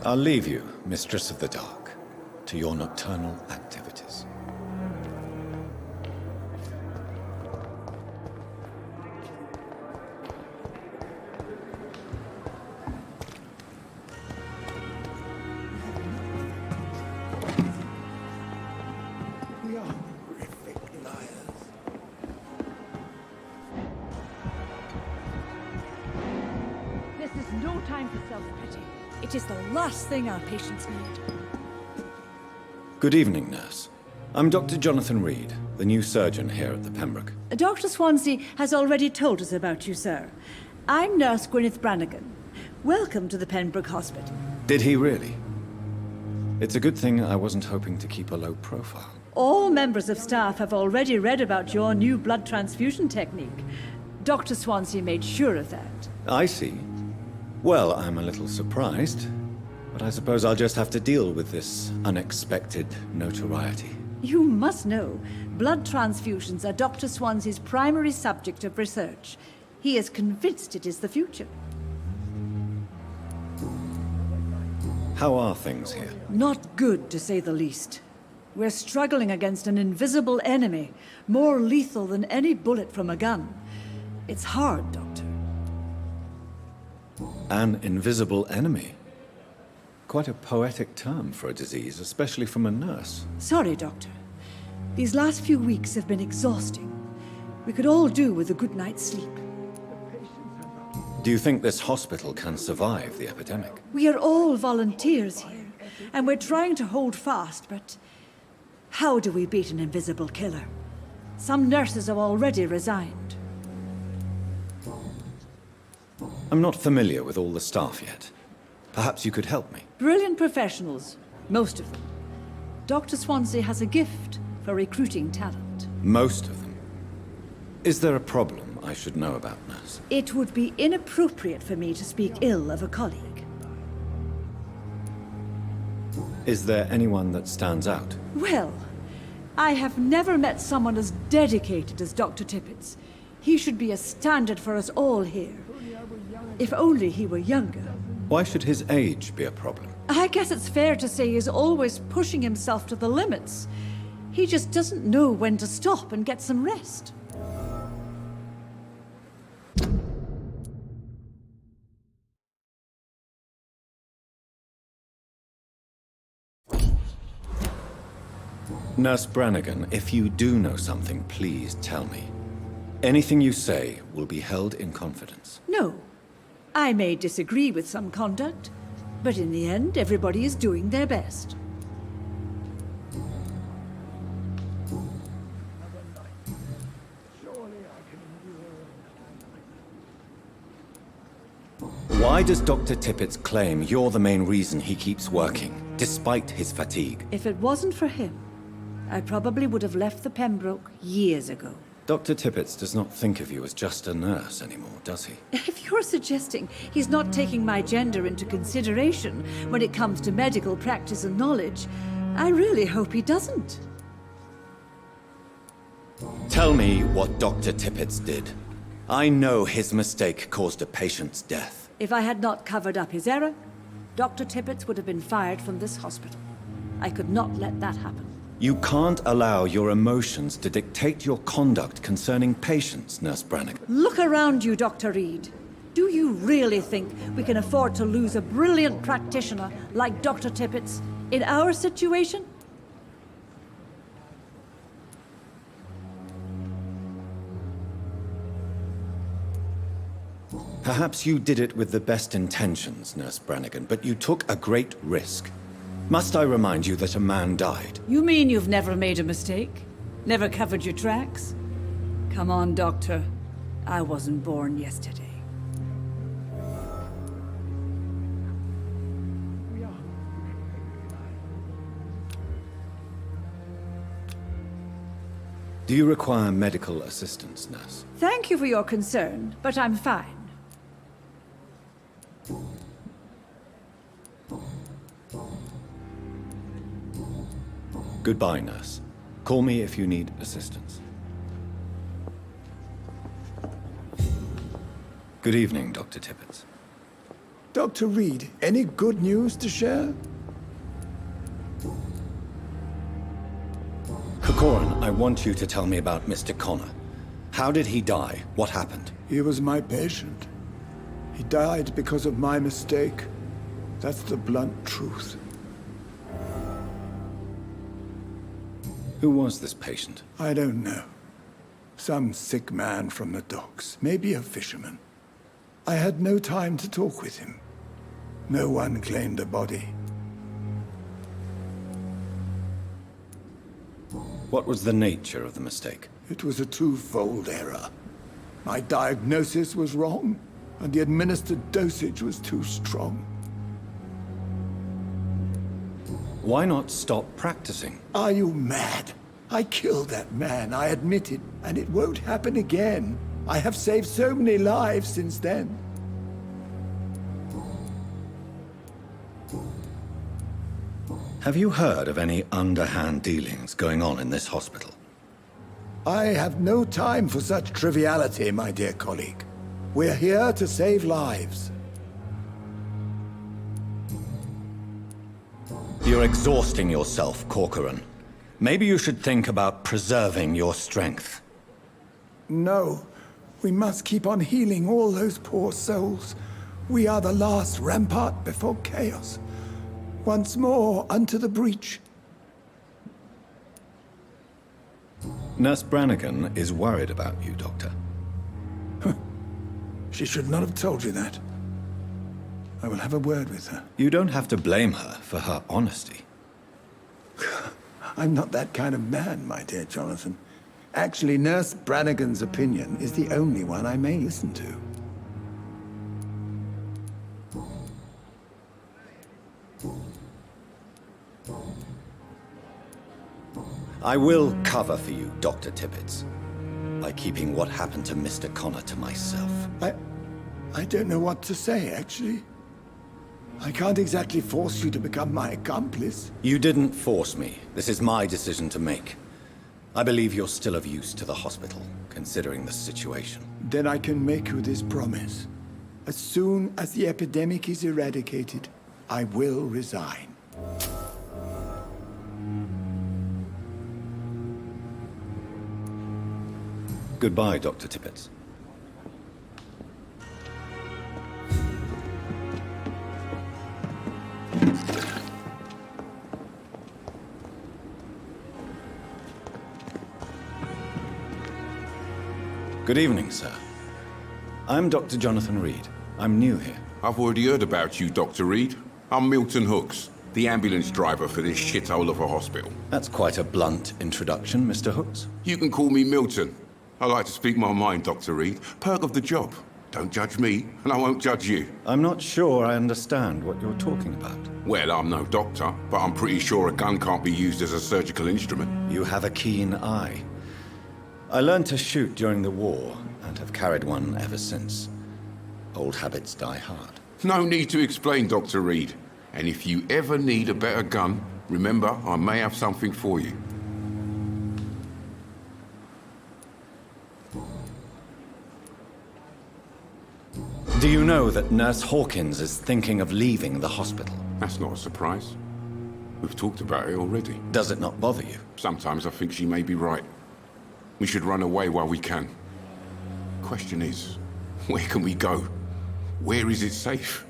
I'll leave you, Mistress of the Dark, to your nocturnal activities. This is no time for self-pity. It is the last thing our patients need. Good evening, nurse. I'm Dr. Jonathan Reid, the new surgeon here at the Pembroke. Dr. Swansea has already told us about you, sir. I'm Nurse Gwyneth Brannigan. Welcome to the Pembroke Hospital. Did he really? It's a good thing I wasn't hoping to keep a low profile. All members of staff have already read about your new blood transfusion technique. Dr. Swansea made sure of that. I see. Well, I'm a little surprised, but I suppose I'll just have to deal with this unexpected notoriety. You must know, blood transfusions are Dr. Swansea's primary subject of research. He is convinced it is the future. How are things here? Not good, to say the least. We're struggling against an invisible enemy, more lethal than any bullet from a gun. It's hard, Doctor. An invisible enemy? Quite a poetic term for a disease, especially from a nurse. Sorry, Doctor. These last few weeks have been exhausting. We could all do with a good night's sleep. Do you think this hospital can survive the epidemic? We are all volunteers here, and we're trying to hold fast, but how do we beat an invisible killer? Some nurses have already resigned. I'm not familiar with all the staff yet. Perhaps you could help me. Brilliant professionals, most of them. Dr. Swansea has a gift for recruiting talent. Most of them. Is there a problem I should know about, nurse? It would be inappropriate for me to speak ill of a colleague. Is there anyone that stands out? Well, I have never met someone as dedicated as Dr. Tippett's. He should be a standard for us all here. If only he were younger. Why should his age be a problem? I guess it's fair to say he's always pushing himself to the limits. He just doesn't know when to stop and get some rest. Nurse Brannigan, if you do know something, please tell me. Anything you say will be held in confidence. No. I may disagree with some conduct, but in the end, everybody is doing their best. Why does Dr. Tippett claim you're the main reason he keeps working, despite his fatigue? If it wasn't for him, I probably would have left the Pembroke years ago. Dr. Tippets does not think of you as just a nurse anymore, does he? If you're suggesting he's not taking my gender into consideration when it comes to medical practice and knowledge, I really hope he doesn't. Tell me what Dr. Tippets did. I know his mistake caused a patient's death. If I had not covered up his error, Dr. Tippets would have been fired from this hospital. I could not let that happen. You can't allow your emotions to dictate your conduct concerning patients, Nurse Brannigan. Look around you, Dr. Reid. Do you really think we can afford to lose a brilliant practitioner like Dr. Tippets in our situation? Perhaps you did it with the best intentions, Nurse Brannigan, but you took a great risk. Must I remind you that a man died? You mean you've never made a mistake? Never covered your tracks? Come on, Doctor. I wasn't born yesterday. Do you require medical assistance, nurse? Thank you for your concern, but I'm fine. Goodbye, nurse. Call me if you need assistance. Good evening, Dr. Tippets. Dr. Reid, any good news to share? Corcoran, I want you to tell me about Mr. Connor. How did he die? What happened? He was my patient. He died because of my mistake. That's the blunt truth. Who was this patient? I don't know. Some sick man from the docks, maybe a fisherman. I had no time to talk with him. No one claimed a body. What was the nature of the mistake? It was a twofold error. My diagnosis was wrong, and the administered dosage was too strong. Why not stop practicing? Are you mad? I killed that man, I admit it, and it won't happen again. I have saved so many lives since then. Have you heard of any underhand dealings going on in this hospital? I have no time for such triviality, my dear colleague. We're here to save lives. You're exhausting yourself, Corcoran. Maybe you should think about preserving your strength. No, we must keep on healing all those poor souls. We are the last rampart before chaos. Once more, unto the breach. Nurse Brannigan is worried about you, Doctor. She should not have told you that. I will have a word with her. You don't have to blame her for her honesty. I'm not that kind of man, my dear Jonathan. Actually, Nurse Brannigan's opinion is the only one I may listen to. I will cover for you, Dr. Tippets, by keeping what happened to Mr. Connor to myself. I don't know what to say, actually. I can't exactly force you to become my accomplice. You didn't force me. This is my decision to make. I believe you're still of use to the hospital, considering the situation. Then I can make you this promise. As soon as the epidemic is eradicated, I will resign. Goodbye, Dr. Tippets. Good evening, sir. I'm Dr. Jonathan Reid. I'm new here. I've already heard about you, Dr. Reid. I'm Milton Hooks, the ambulance driver for this shithole of a hospital. That's quite a blunt introduction, Mr. Hooks. You can call me Milton. I like to speak my mind, Dr. Reid. Perk of the job. Don't judge me, and I won't judge you. I'm not sure I understand what you're talking about. Well, I'm no doctor, but I'm pretty sure a gun can't be used as a surgical instrument. You have a keen eye. I learned to shoot during the war, and have carried one ever since. Old habits die hard. No need to explain, Dr. Reid. And if you ever need a better gun, remember, I may have something for you. Do you know that Nurse Hawkins is thinking of leaving the hospital? That's not a surprise. We've talked about it already. Does it not bother you? Sometimes I think she may be right. We should run away while we can. Question is, where can we go? Where is it safe?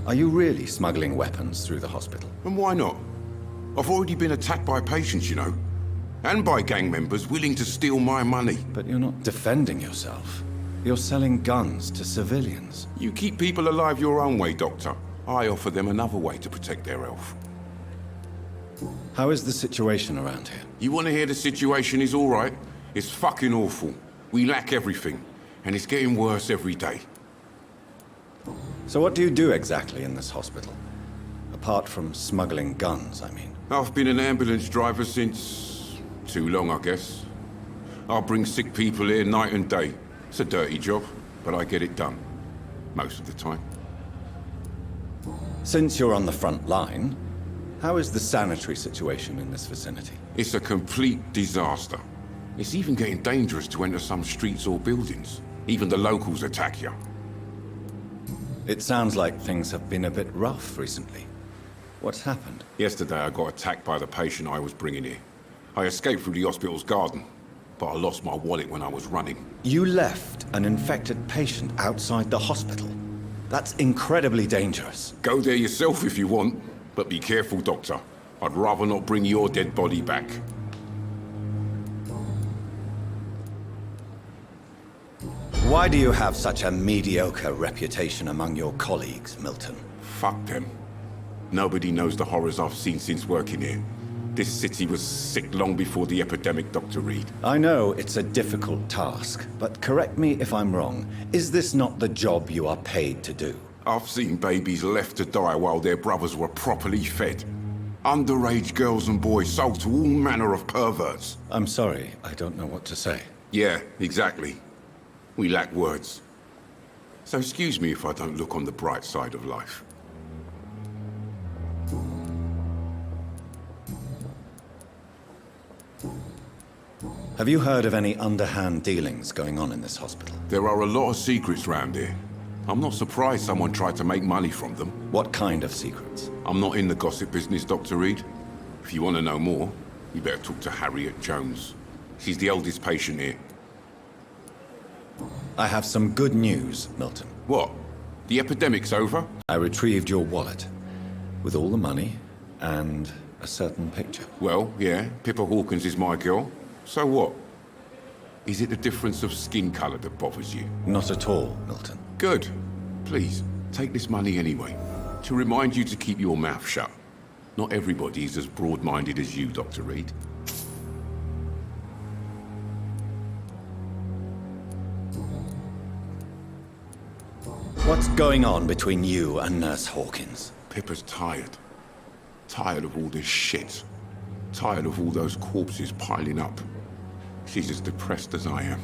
Are you really smuggling weapons through the hospital? And why not? I've already been attacked by patients, you know. And by gang members willing to steal my money. But you're not defending yourself. You're selling guns to civilians. You keep people alive your own way, Doctor. I offer them another way to protect their health. How is the situation around here? You want to hear the situation is all right? It's fucking awful. We lack everything. And it's getting worse every day. So what do you do exactly in this hospital? Apart from smuggling guns, I mean. I've been an ambulance driver since... too long, I guess. I'll bring sick people here night and day. It's a dirty job, but I get it done. Most of the time. Since you're on the front line, how is the sanitary situation in this vicinity? It's a complete disaster. It's even getting dangerous to enter some streets or buildings. Even the locals attack you. It sounds like things have been a bit rough recently. What's happened? Yesterday I got attacked by the patient I was bringing here. I escaped through the hospital's garden, but I lost my wallet when I was running. You left an infected patient outside the hospital? That's incredibly dangerous. Go there yourself if you want, but be careful, Doctor. I'd rather not bring your dead body back. Why do you have such a mediocre reputation among your colleagues, Milton? Fuck them. Nobody knows the horrors I've seen since working here. This city was sick long before the epidemic, Dr. Reid. I know it's a difficult task, but correct me if I'm wrong. Is this not the job you are paid to do? I've seen babies left to die while their brothers were properly fed. Underage girls and boys sold to all manner of perverts. I'm sorry, I don't know what to say. Yeah, exactly. We lack words. So excuse me if I don't look on the bright side of life. Have you heard of any underhand dealings going on in this hospital? There are a lot of secrets round here. I'm not surprised someone tried to make money from them. What kind of secrets? I'm not in the gossip business, Dr. Reid. If you want to know more, you better talk to Harriet Jones. She's the oldest patient here. I have some good news, Milton. What? The epidemic's over? I retrieved your wallet, with all the money, and a certain picture. Well, yeah, Pippa Hawkins is my girl. So what? Is it the difference of skin color that bothers you? Not at all, Milton. Good. Please, take this money anyway. To remind you to keep your mouth shut. Not everybody is as broad-minded as you, Dr. Reid. What's going on between you and Nurse Hawkins? Pippa's tired. Tired of all this shit. Tired of all those corpses piling up. She's as depressed as I am.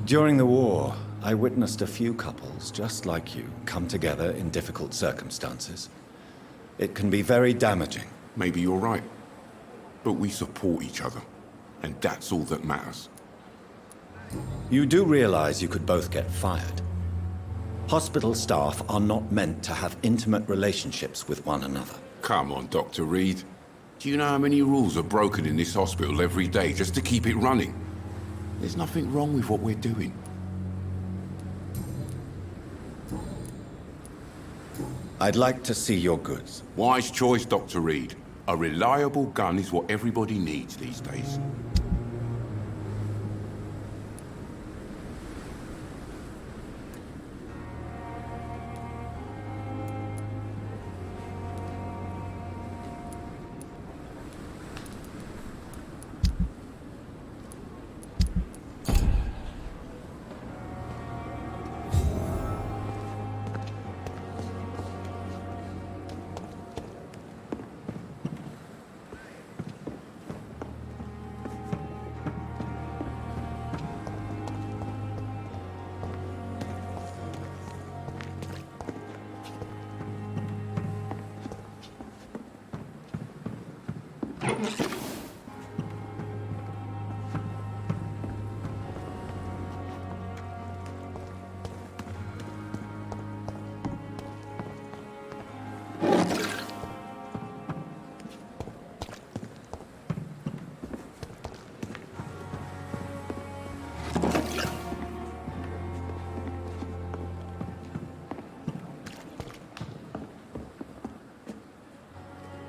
During the war, I witnessed a few couples, just like you, come together in difficult circumstances. It can be very damaging. Maybe you're right. But we support each other. And that's all that matters. You do realize you could both get fired. Hospital staff are not meant to have intimate relationships with one another. Come on, Dr. Reid. Do you know how many rules are broken in this hospital every day just to keep it running? There's nothing wrong with what we're doing. I'd like to see your goods. Wise choice, Dr. Reid. A reliable gun is what everybody needs these days.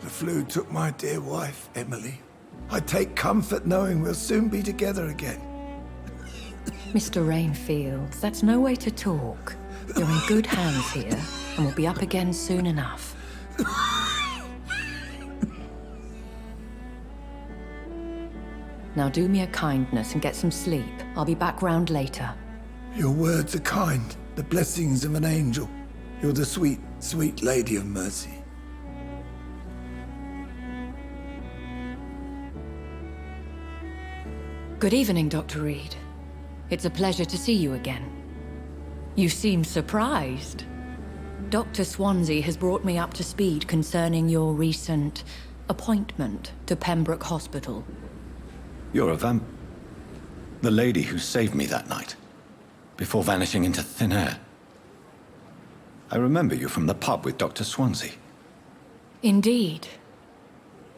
The flu took my dear wife, Emily. I take comfort knowing we'll soon be together again. Mr. Rainfield, that's no way to talk. You're in good hands here, and we'll be up again soon enough. Now do me a kindness and get some sleep. I'll be back round later. Your words are kind, the blessings of an angel. You're the sweet, sweet Lady of Mercy. Good evening, Dr. Reid. It's a pleasure to see you again. You seem surprised. Dr. Swansea has brought me up to speed concerning your recent appointment to Pembroke Hospital. You're a the lady who saved me that night, before vanishing into thin air. I remember you from the pub with Dr. Swansea. Indeed.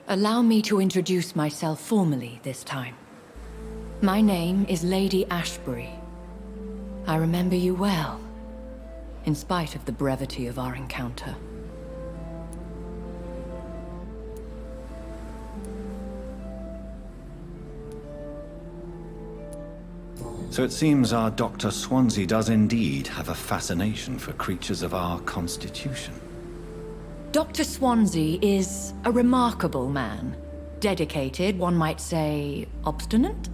Allow me to introduce myself formally this time. My name is Lady Ashbury. I remember you well, in spite of the brevity of our encounter. So it seems our Dr. Swansea does indeed have a fascination for creatures of our constitution. Dr. Swansea is a remarkable man. Dedicated, one might say, obstinate?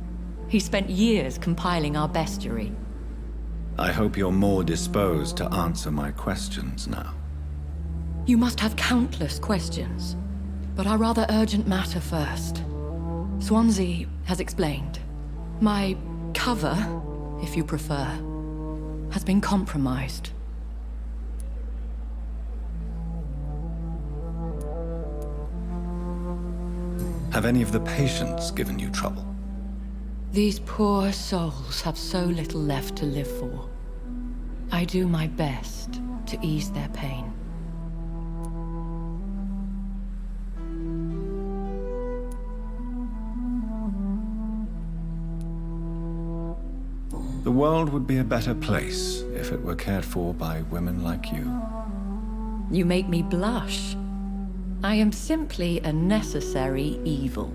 He spent years compiling our bestiary. I hope you're more disposed to answer my questions now. You must have countless questions, but our rather urgent matter first. Swansea has explained. My cover, if you prefer, has been compromised. Have any of the patients given you trouble? These poor souls have so little left to live for. I do my best to ease their pain. The world would be a better place if it were cared for by women like you. You make me blush. I am simply a necessary evil.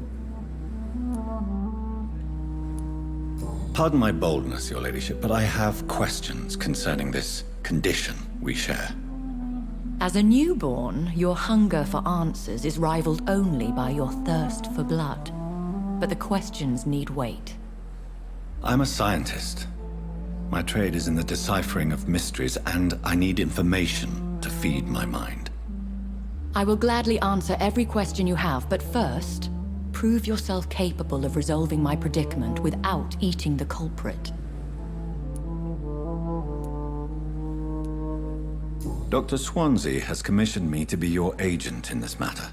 Pardon my boldness, Your Ladyship, but I have questions concerning this condition we share. As a newborn, your hunger for answers is rivaled only by your thirst for blood. But the questions need wait. I'm a scientist. My trade is in the deciphering of mysteries, and I need information to feed my mind. I will gladly answer every question you have, but first, prove yourself capable of resolving my predicament without eating the culprit. Dr. Swansea has commissioned me to be your agent in this matter.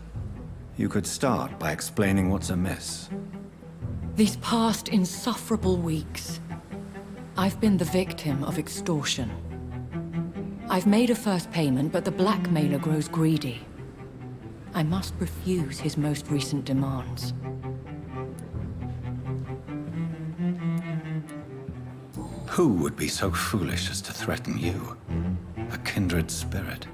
You could start by explaining what's amiss. These past insufferable weeks, I've been the victim of extortion. I've made a first payment, but the blackmailer grows greedy. I must refuse his most recent demands. Who would be so foolish as to threaten you? A kindred spirit.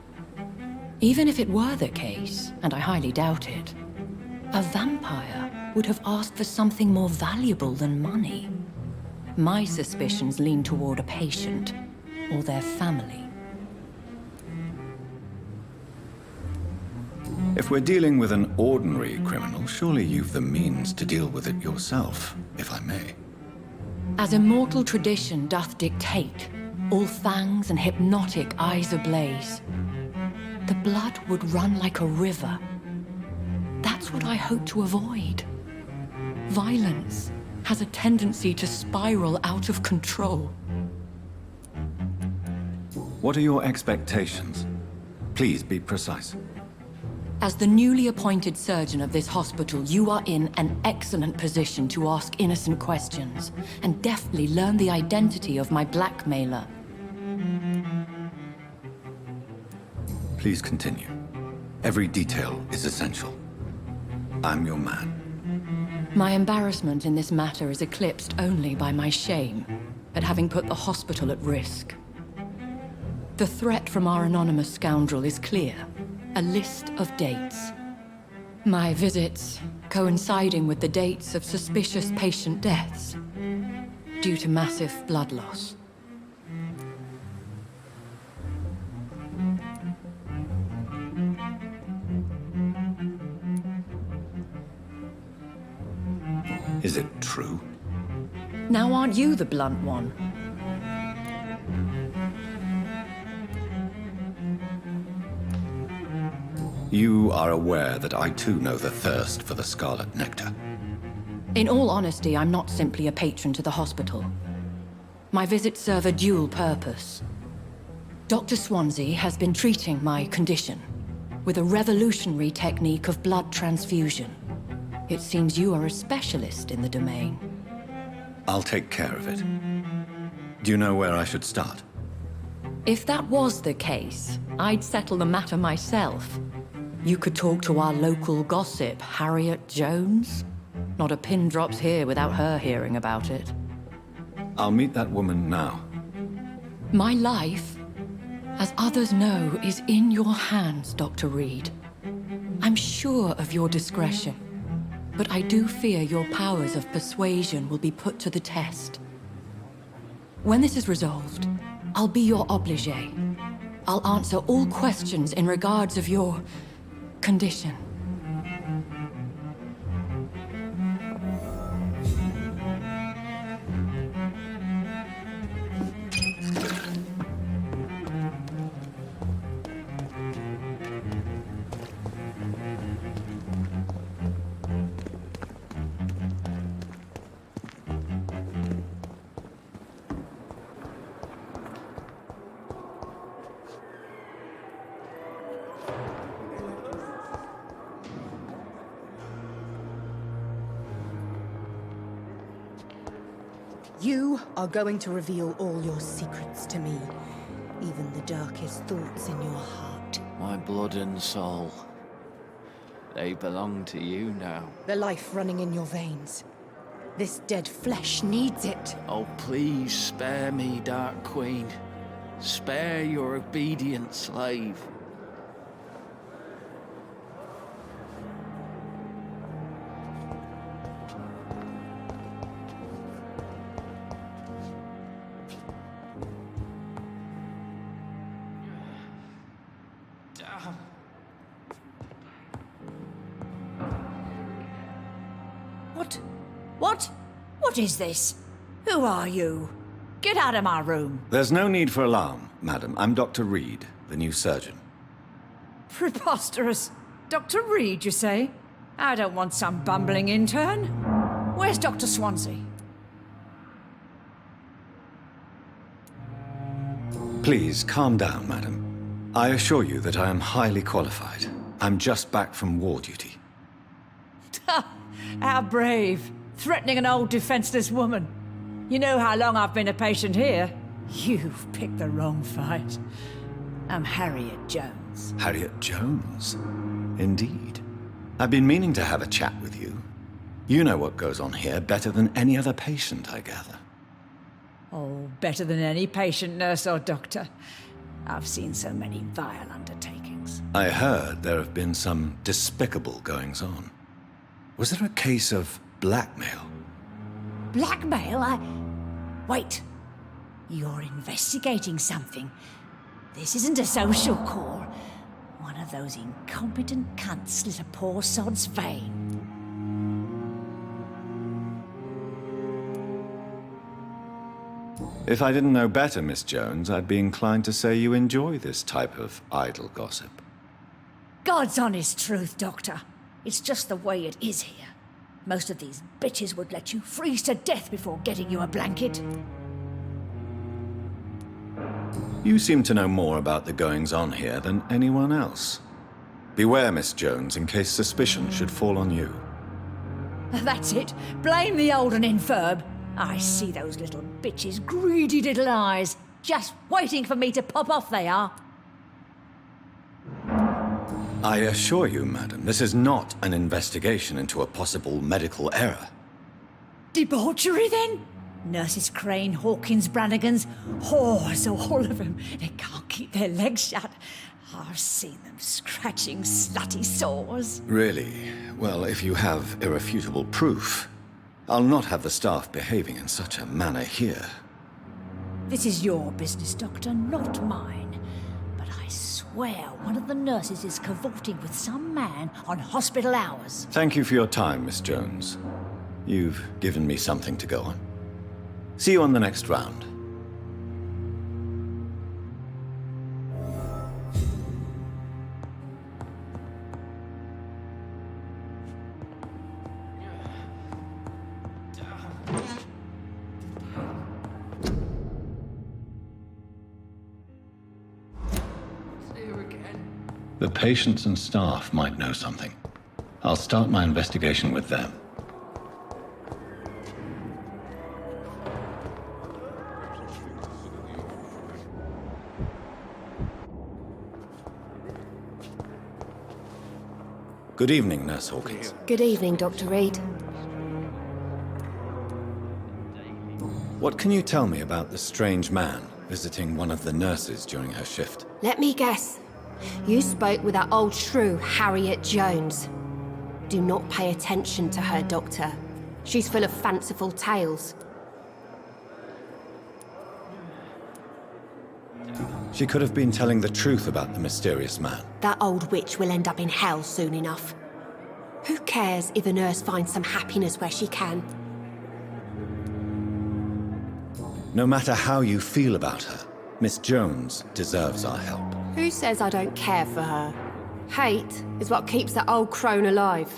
Even if it were the case, and I highly doubt it, a vampire would have asked for something more valuable than money. My suspicions lean toward a patient, or their family. If we're dealing with an ordinary criminal, surely you've the means to deal with it yourself, if I may. As immortal tradition doth dictate, all fangs and hypnotic eyes ablaze, the blood would run like a river. That's what I hope to avoid. Violence has a tendency to spiral out of control. What are your expectations? Please be precise. As the newly appointed surgeon of this hospital, you are in an excellent position to ask innocent questions and deftly learn the identity of my blackmailer. Please continue. Every detail is essential. I'm your man. My embarrassment in this matter is eclipsed only by my shame at having put the hospital at risk. The threat from our anonymous scoundrel is clear. A list of dates. My visits coinciding with the dates of suspicious patient deaths due to massive blood loss. Is it true? Now aren't you the blunt one? You are aware that I too know the thirst for the scarlet nectar. In all honesty, I'm not simply a patron to the hospital. My visits serve a dual purpose. Dr. Swansea has been treating my condition with a revolutionary technique of blood transfusion. It seems you are a specialist in the domain. I'll take care of it. Do you know where I should start? If that was the case, I'd settle the matter myself. You could talk to our local gossip, Harriet Jones. Not a pin drops here without her hearing about it. I'll meet that woman now. My life, as others know, is in your hands, Dr. Reid. I'm sure of your discretion, but I do fear your powers of persuasion will be put to the test. When this is resolved, I'll be your obligé. I'll answer all questions in regards of your condition. You are going to reveal all your secrets to me, even the darkest thoughts in your heart. My blood and soul. They belong to you now. The life running in your veins. This dead flesh needs it. Oh, please spare me, Dark Queen. Spare your obedient slave. What is this? Who are you? Get out of my room. There's no need for alarm, madam. I'm Dr. Reid, the new surgeon. Preposterous. Dr. Reid, you say? I don't want some bumbling intern. Where's Dr. Swansea? Please, calm down, madam. I assure you that I am highly qualified. I'm just back from war duty. How brave. Threatening an old defenseless woman. You know how long I've been a patient here? You've picked the wrong fight. I'm Harriet Jones. Harriet Jones? Indeed. I've been meaning to have a chat with you. You know what goes on here better than any other patient, I gather. Oh, better than any patient, nurse or doctor. I've seen so many vile undertakings. I heard there have been some despicable goings-on. Was there a case of blackmail? Blackmail? Wait. You're investigating something. This isn't a social call. One of those incompetent cunts slit a poor sod's vein. If I didn't know better, Miss Jones, I'd be inclined to say you enjoy this type of idle gossip. God's honest truth, Doctor. It's just the way it is here. Most of these bitches would let you freeze to death before getting you a blanket. You seem to know more about the goings-on here than anyone else. Beware, Miss Jones, in case suspicion should fall on you. That's it. Blame the old and infirm. I see those little bitches' greedy little eyes. Just waiting for me to pop off they are. I assure you, madam, this is not an investigation into a possible medical error. Debauchery, then? Nurses Crane, Hawkins, Brannigans, whores, all of them. They can't keep their legs shut. I've seen them scratching slutty sores. Really? Well, if you have irrefutable proof, I'll not have the staff behaving in such a manner here. This is your business, Doctor, not mine. But I swear one of the nurses is cavorting with some man on hospital hours. Thank you for your time, Miss Jones. You've given me something to go on. See you on the next round. The patients and staff might know something. I'll start my investigation with them. Good evening, Nurse Hawkins. Good evening, Dr. Reid. What can you tell me about the strange man visiting one of the nurses during her shift? Let me guess. You spoke with that old shrew, Harriet Jones. Do not pay attention to her, Doctor. She's full of fanciful tales. She could have been telling the truth about the mysterious man. That old witch will end up in hell soon enough. Who cares if a nurse finds some happiness where she can? No matter how you feel about her, Miss Jones deserves our help. Who says I don't care for her? Hate is what keeps that old crone alive.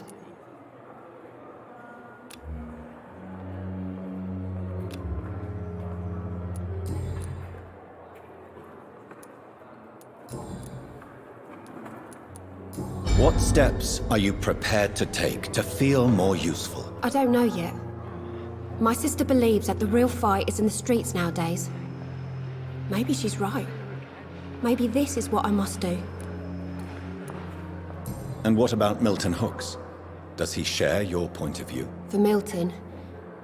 What steps are you prepared to take to feel more useful? I don't know yet. My sister believes that the real fight is in the streets nowadays. Maybe she's right. Maybe this is what I must do. And what about Milton Hooks? Does he share your point of view? For Milton,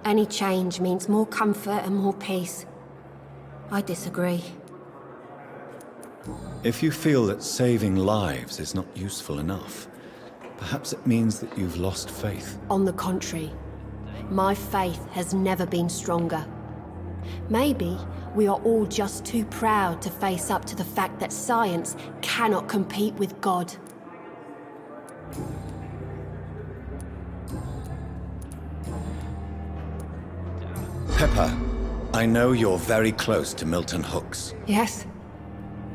any change means more comfort and more peace. I disagree. If you feel that saving lives is not useful enough, perhaps it means that you've lost faith. On the contrary, my faith has never been stronger. Maybe we are all just too proud to face up to the fact that science cannot compete with God. Pepper, I know you're very close to Milton Hooks. Yes,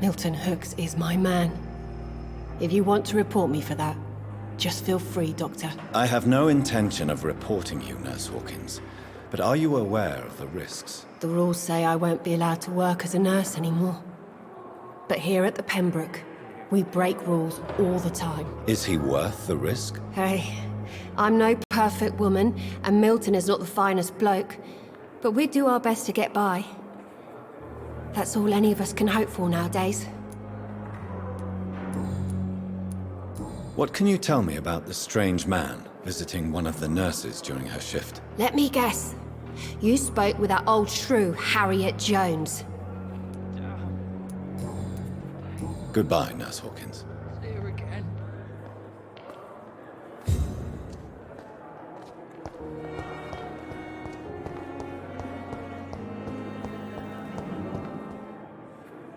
Milton Hooks is my man. If you want to report me for that, just feel free, Doctor. I have no intention of reporting you, Nurse Hawkins. But are you aware of the risks? The rules say I won't be allowed to work as a nurse anymore. But here at the Pembroke, we break rules all the time. Is he worth the risk? Hey, I'm no perfect woman, and Milton is not the finest bloke. But we do our best to get by. That's all any of us can hope for nowadays. What can you tell me about the strange man visiting one of the nurses during her shift? Let me guess. You spoke with that old shrew, Harriet Jones. Goodbye, Nurse Hawkins. See you again.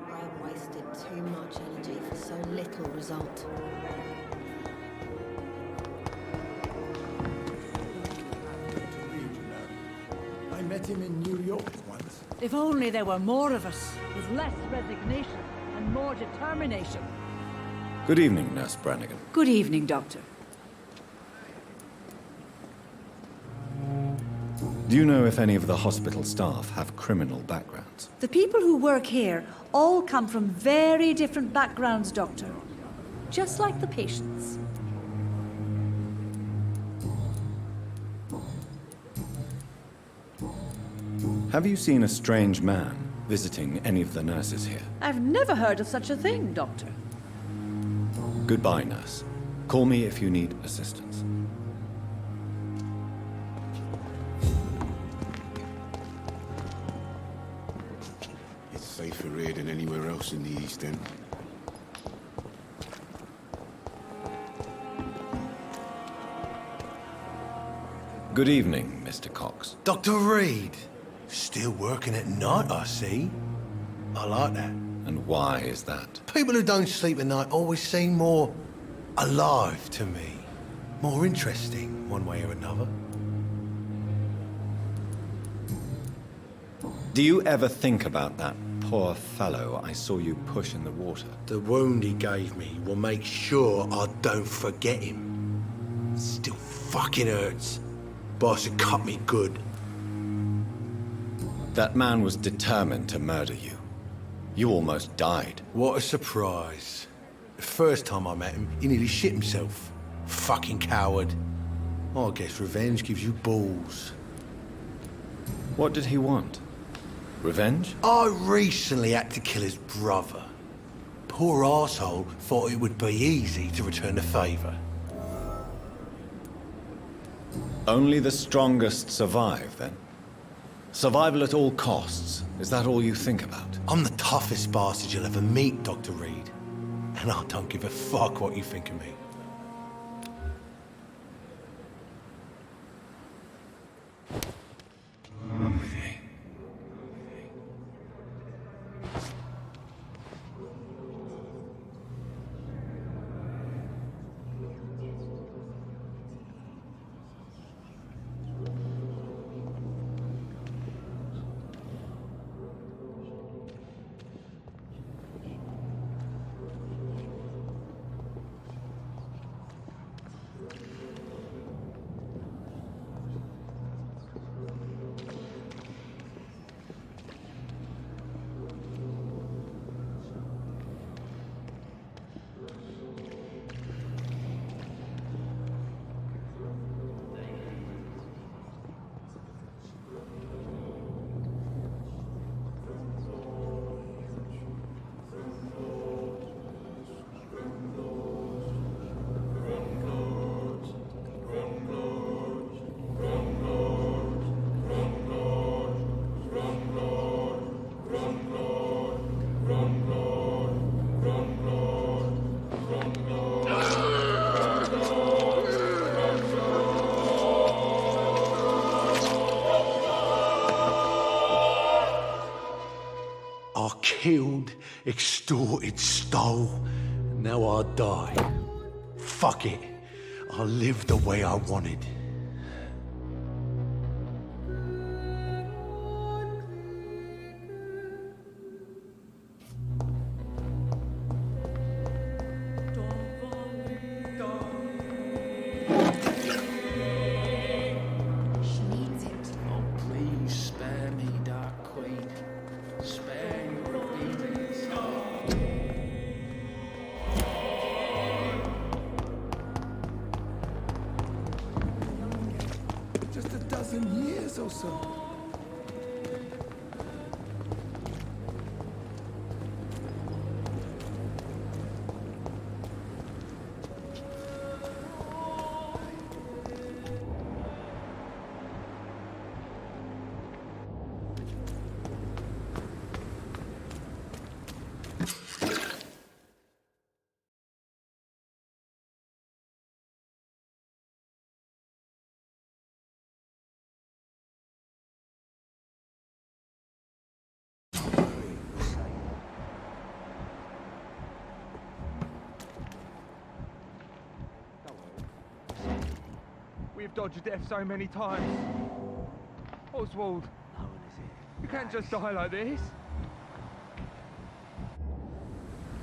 I have wasted too much energy for so little result. I met him in New York once. If only there were more of us, with less resignation and more determination. Good evening, Nurse Brannigan. Good evening, Doctor. Do you know if any of the hospital staff have criminal backgrounds? The people who work here all come from very different backgrounds, Doctor. just like the patients. Have you seen a strange man visiting any of the nurses here? I've never heard of such a thing, Doctor. Goodbye, nurse. Call me if you need assistance. It's safer here than anywhere else in the East End. Good evening, Mr. Cox. Dr. Reid. Still working at night, I see. I like that. And why is that? People who don't sleep at night always seem more alive to me. More interesting, one way or another. Do you ever think about that poor fellow I saw you push in the water? The wound he gave me will make sure I don't forget him. Still fucking hurts. Boss had cut me good. That man was determined to murder you. You almost died. What a surprise. The first time I met him, he nearly shit himself. Fucking coward. I guess revenge gives you balls. What did he want? Revenge? I recently had to kill his brother. Poor arsehole thought it would be easy to return the favour. Only the strongest survive, then? Survival at all costs. Is that all you think about? I'm the toughest bastard you'll ever meet, Dr. Reid. And I don't give a fuck what you think of me. Killed, extorted, stole. Now I die. Fuck it. I'll live the way I wanted. Years or so. We've dodged death so many times. Oswald, you can't just die like this.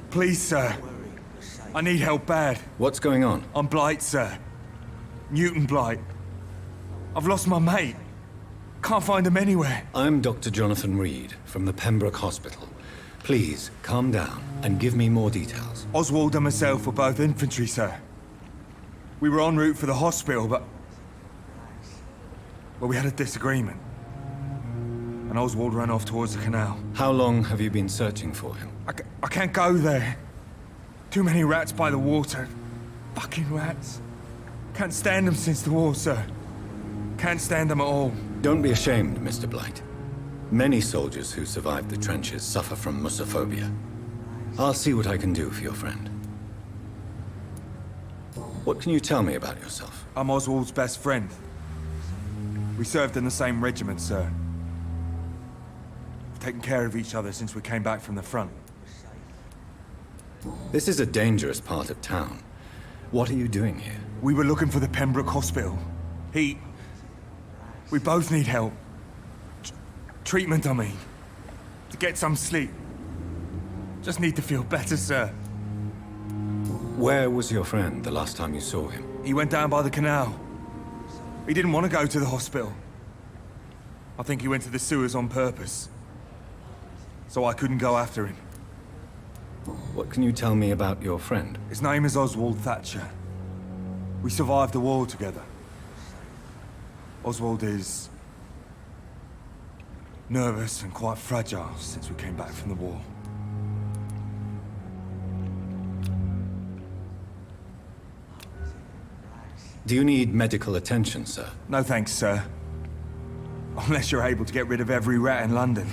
Please, sir. I need help bad. What's going on? I'm Blight, sir. Newton Blight. I've lost my mate. Can't find him anywhere. I'm Dr. Jonathan Reid from the Pembroke Hospital. Please, calm down and give me more details. Oswald and myself were both infantry, sir. We were en route for the hospital, but... well, we had a disagreement. And Oswald ran off towards the canal. How long have you been searching for him? I can't go there. Too many rats by the water. Fucking rats. Can't stand them since the war, sir. Can't stand them at all. Don't be ashamed, Mr. Blight. Many soldiers who survived the trenches suffer from musophobia. I'll see what I can do for your friend. What can you tell me about yourself? I'm Oswald's best friend. We served in the same regiment, sir. We've taken care of each other since we came back from the front. This is a dangerous part of town. What are you doing here? We were looking for the Pembroke Hospital. We both need help. Treatment, I mean. To get some sleep. Just need to feel better, sir. Where was your friend the last time you saw him? He went down by the canal. He didn't want to go to the hospital. I think he went to the sewers on purpose. So I couldn't go after him. What can you tell me about your friend? His name is Oswald Thatcher. We survived the war together. Oswald is... nervous and quite fragile since we came back from the war. Do you need medical attention, sir? No thanks, sir. Unless you're able to get rid of every rat in London.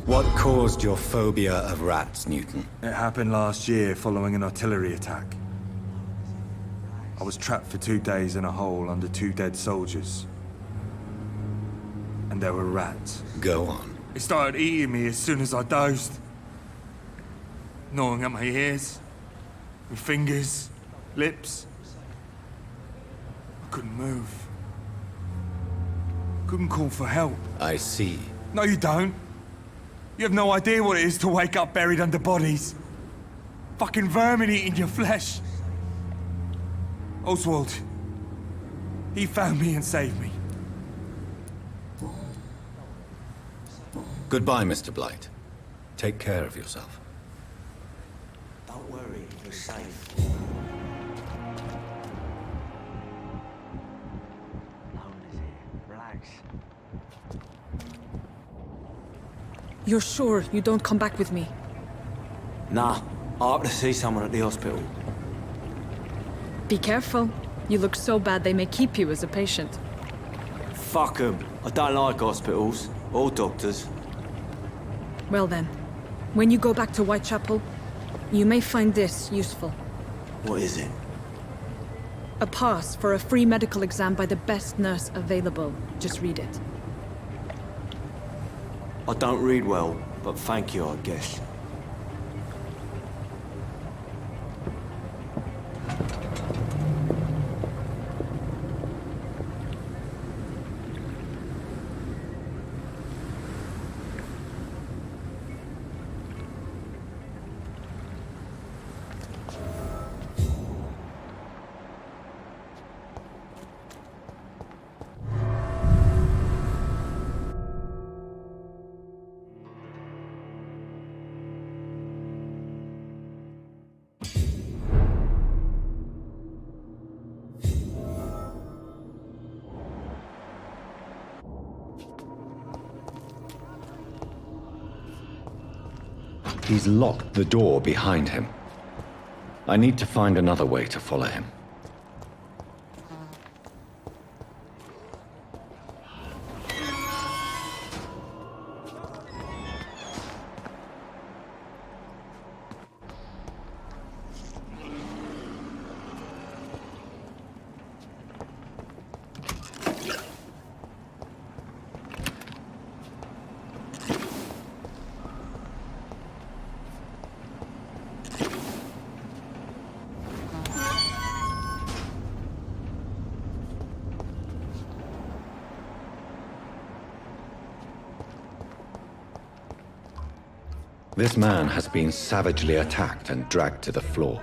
What caused your phobia of rats, Newton? It happened last year following an artillery attack. I was trapped for 2 days in a hole under 2 dead soldiers. And there were rats. Go on. They started eating me as soon as I dozed. Gnawing at my ears, my fingers, lips. I couldn't move. Couldn't call for help. I see. No, you don't. You have no idea what it is to wake up buried under bodies. Fucking vermin eating your flesh. Oswald. He found me and saved me. Goodbye, Mr. Blight. Take care of yourself. Don't worry, you're safe. No one is here. Relax. You're sure you don't come back with me? Nah, I ought to see someone at the hospital. Be careful. You look so bad they may keep you as a patient. Fuck 'em. I don't like hospitals. Or doctors. Well then, when you go back to Whitechapel, you may find this useful. What is it? A pass for a free medical exam by the best nurse available. Just read it. I don't read well, but thank you, I guess. He's locked the door behind him. I need to find another way to follow him. This man has been savagely attacked and dragged to the floor.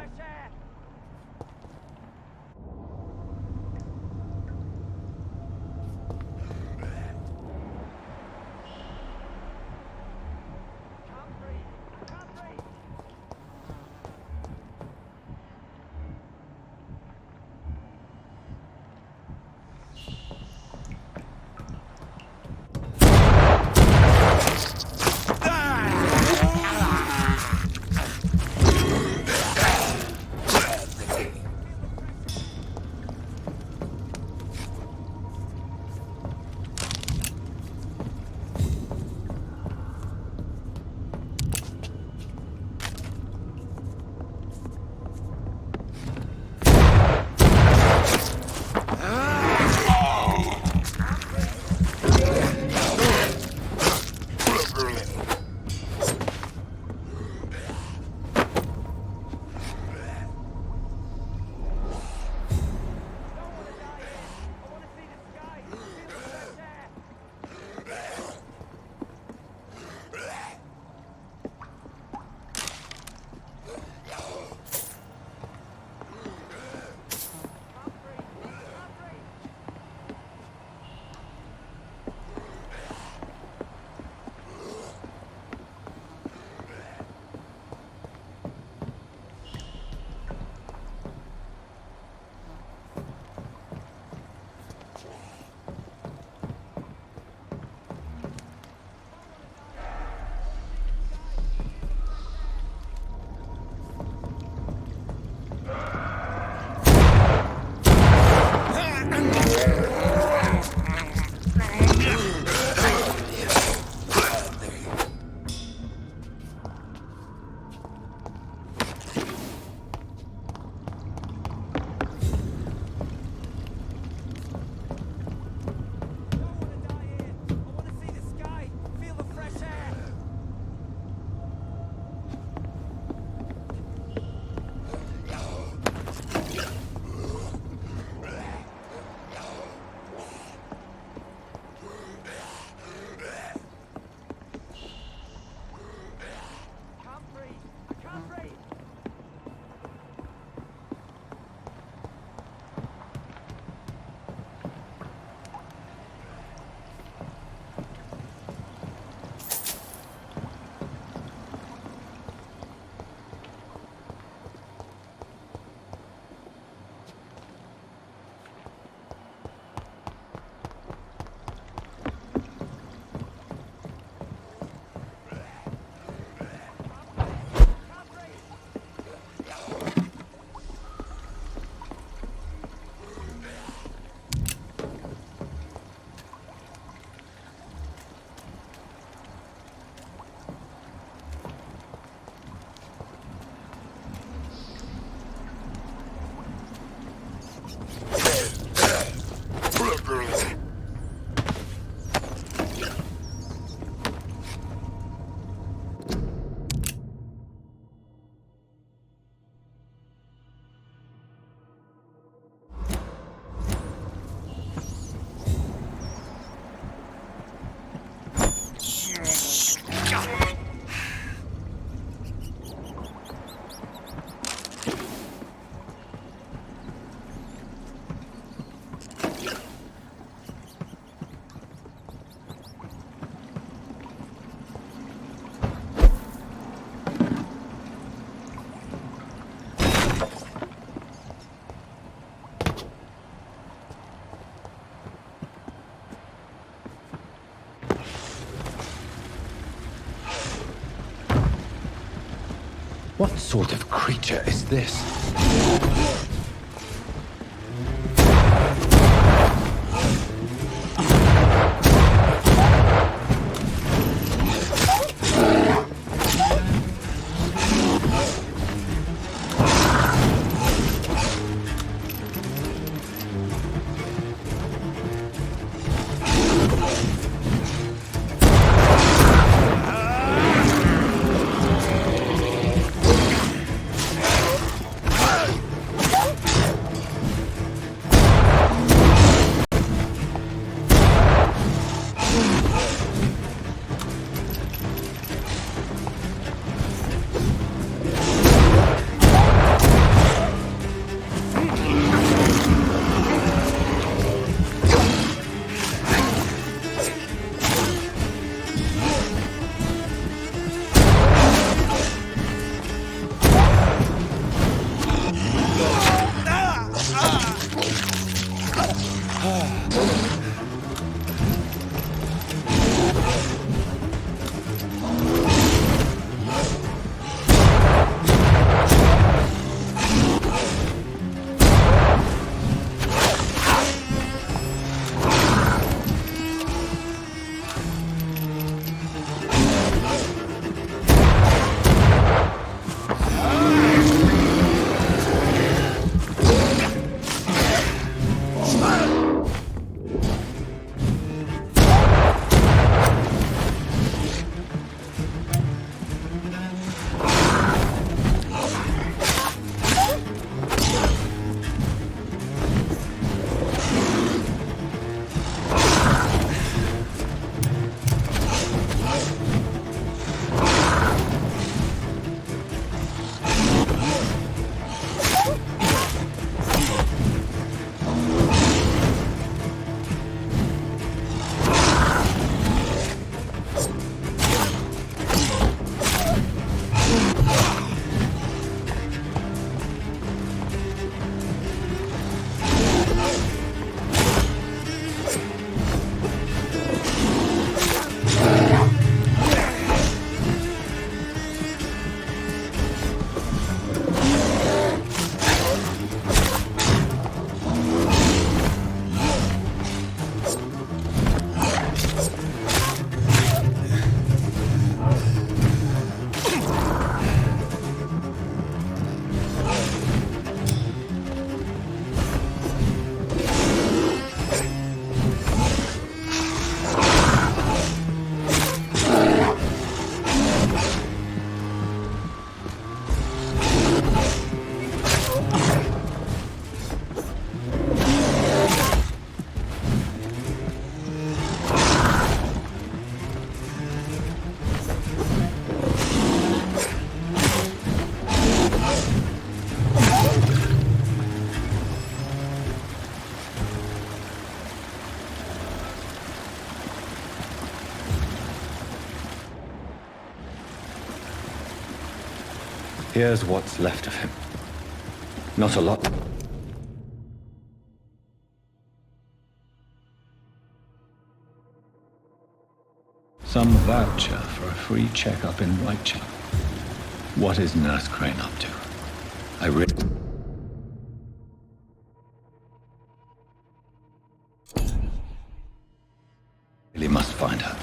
sort of creature is this? Here's what's left of him. Not a lot. Some voucher for a free checkup in Whitechapel. What is Nurse Crane up to? I really must find her.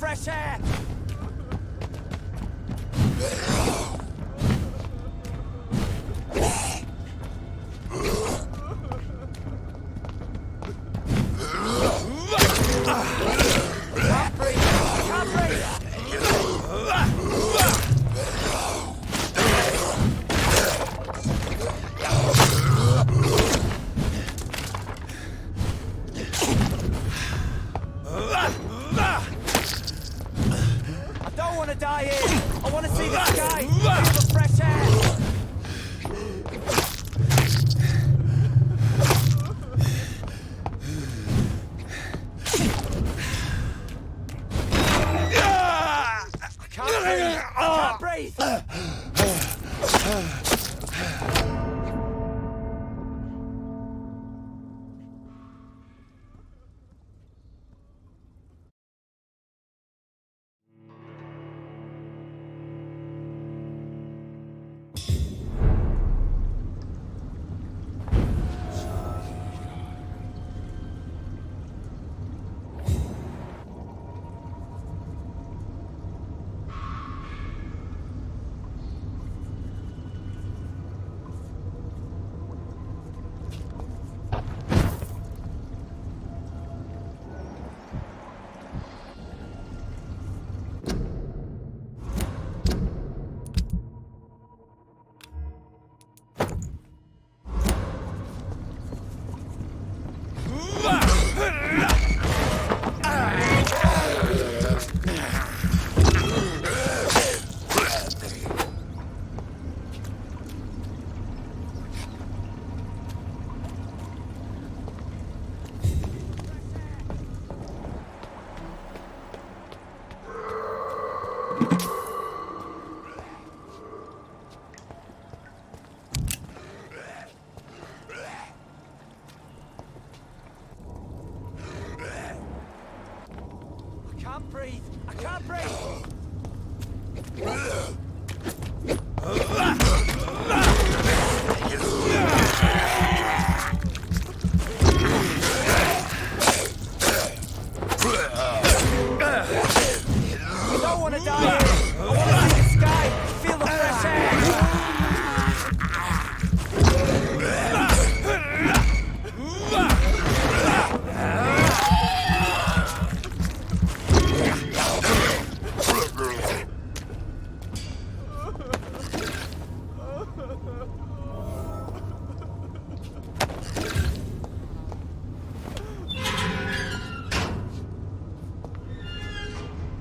fresh air!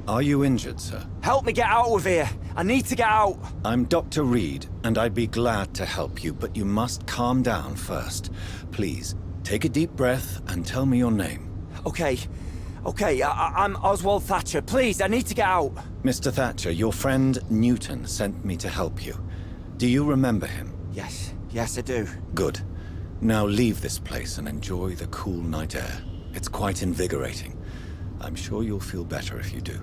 Are you injured, sir? Help me get out of here. I need to get out. I'm Dr. Reid, and I'd be glad to help you, but you must calm down first. Please, take a deep breath and tell me your name. Okay. I'm Oswald Thatcher. Please, I need to get out. Mr. Thatcher, your friend Newton sent me to help you. Do you remember him? Yes, I do. Good. Now leave this place and enjoy the cool night air. It's quite invigorating. I'm sure you'll feel better if you do.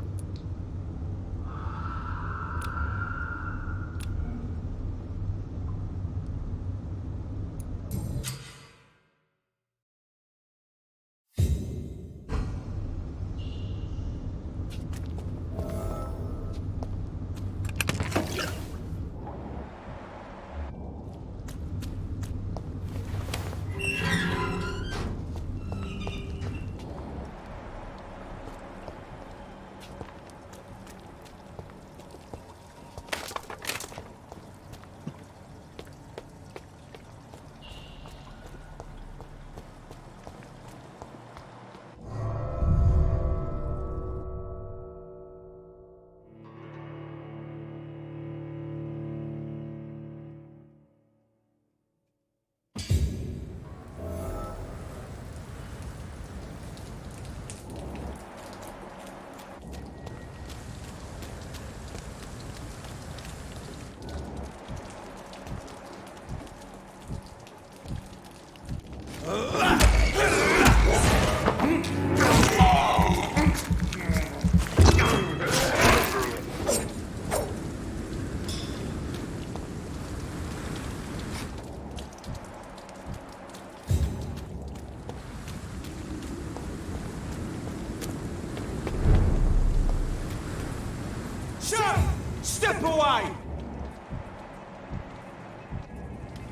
alive?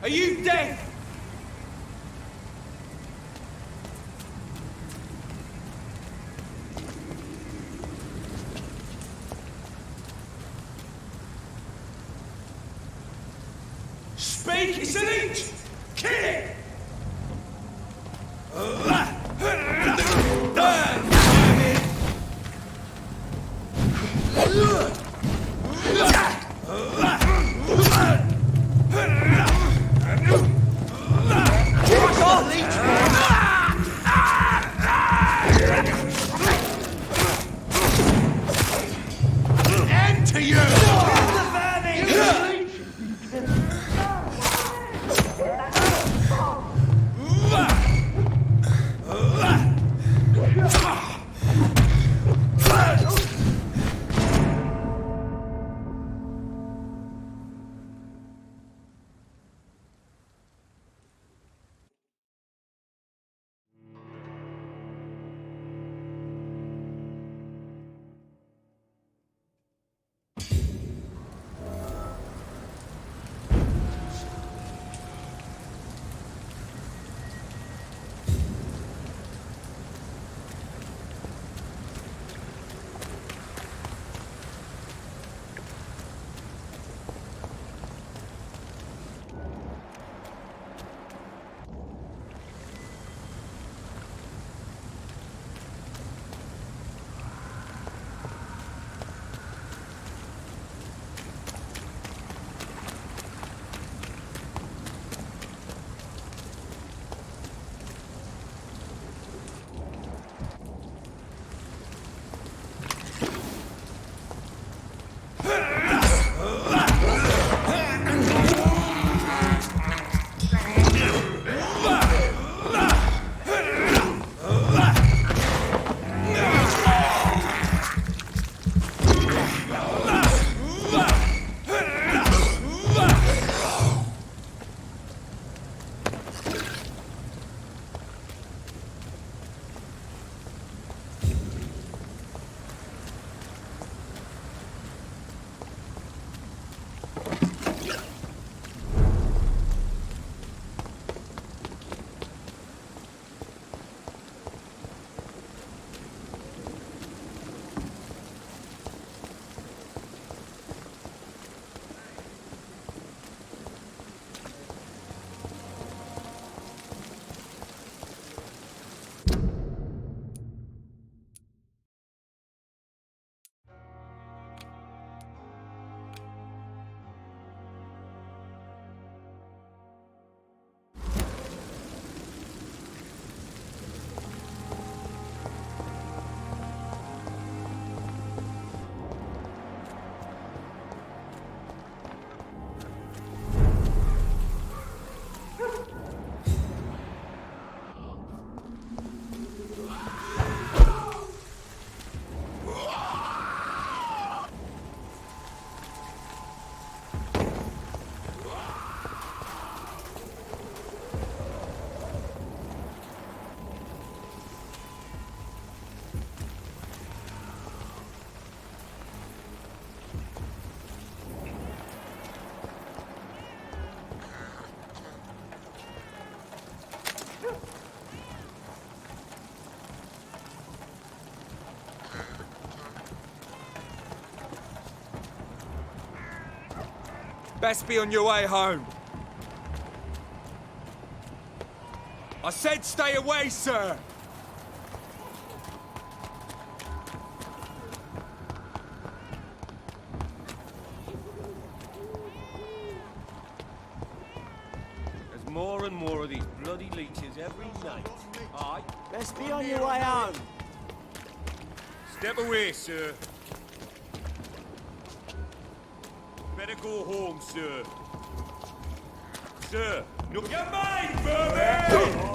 Are you dead? Speak, it's an inch! Kill it! End to you! Best be on your way home. I said stay away, sir! There's more and more of these bloody leeches every night. Aye. Best be on your way home. Step away, sir. Better go home, sir. Sir, no, you're mine, vermin!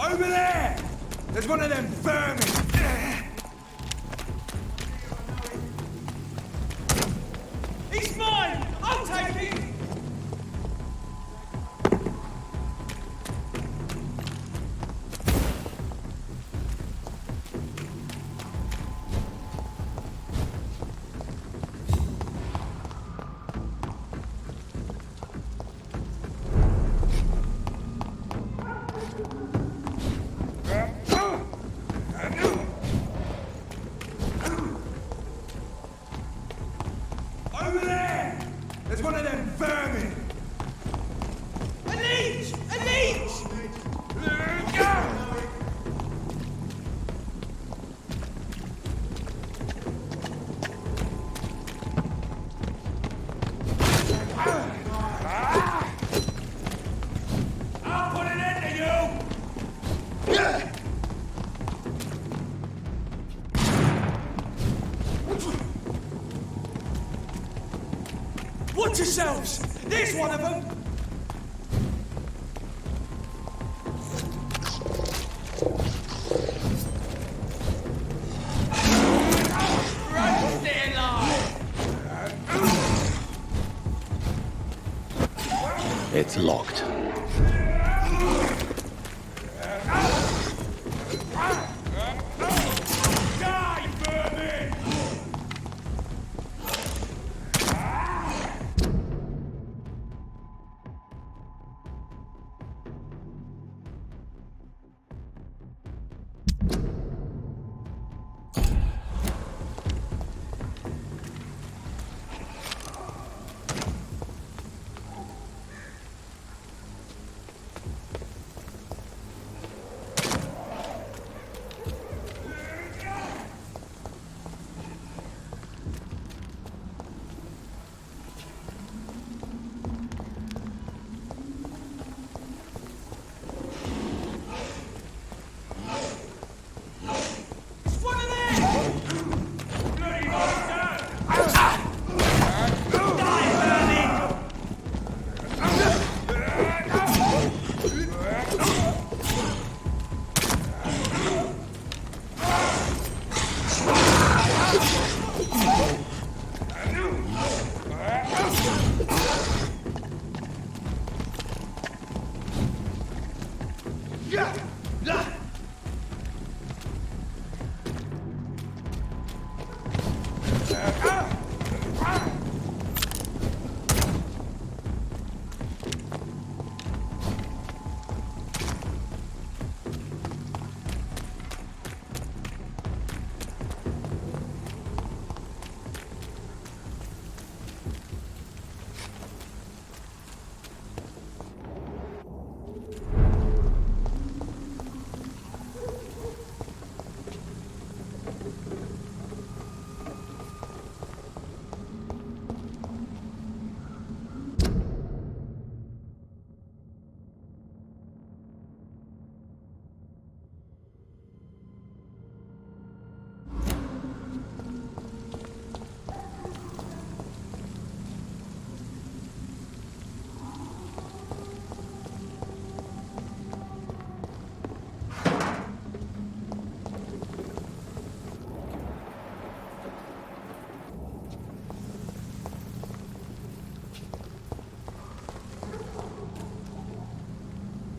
Over there! There's one of them vermin! He's mine! I'll take him! Over there! There's one of them vermin! A leech! A leech! I'll put an end to you! Watch yourselves! There's one of them! Run, stay alive! It's locked.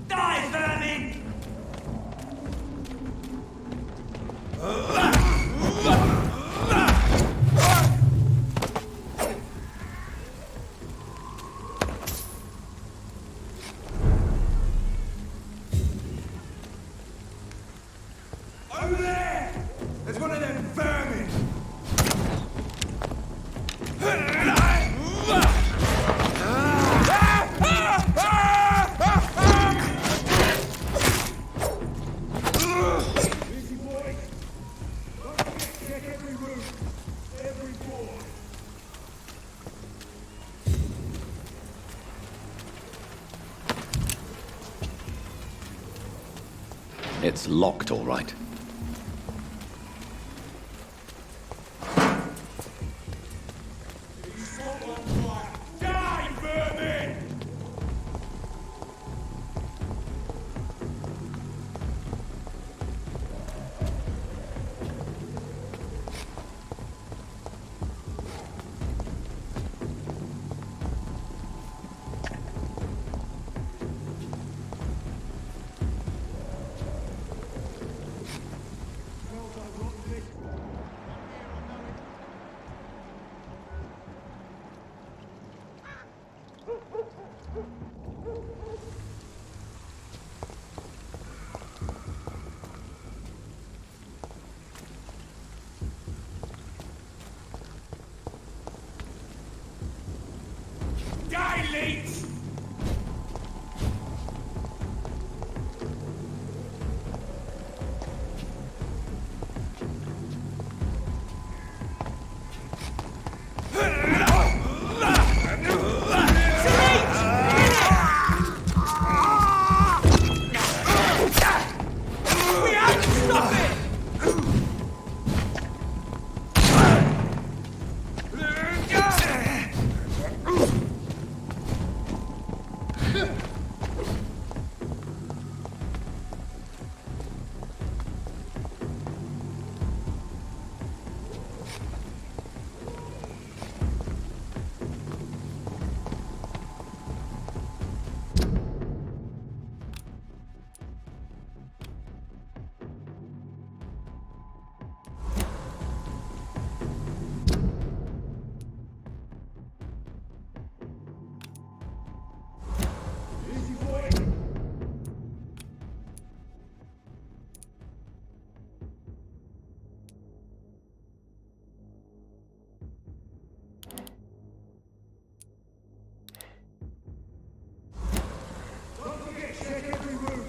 Die, vermin! It's locked, all right. Die, vermin! Check every room.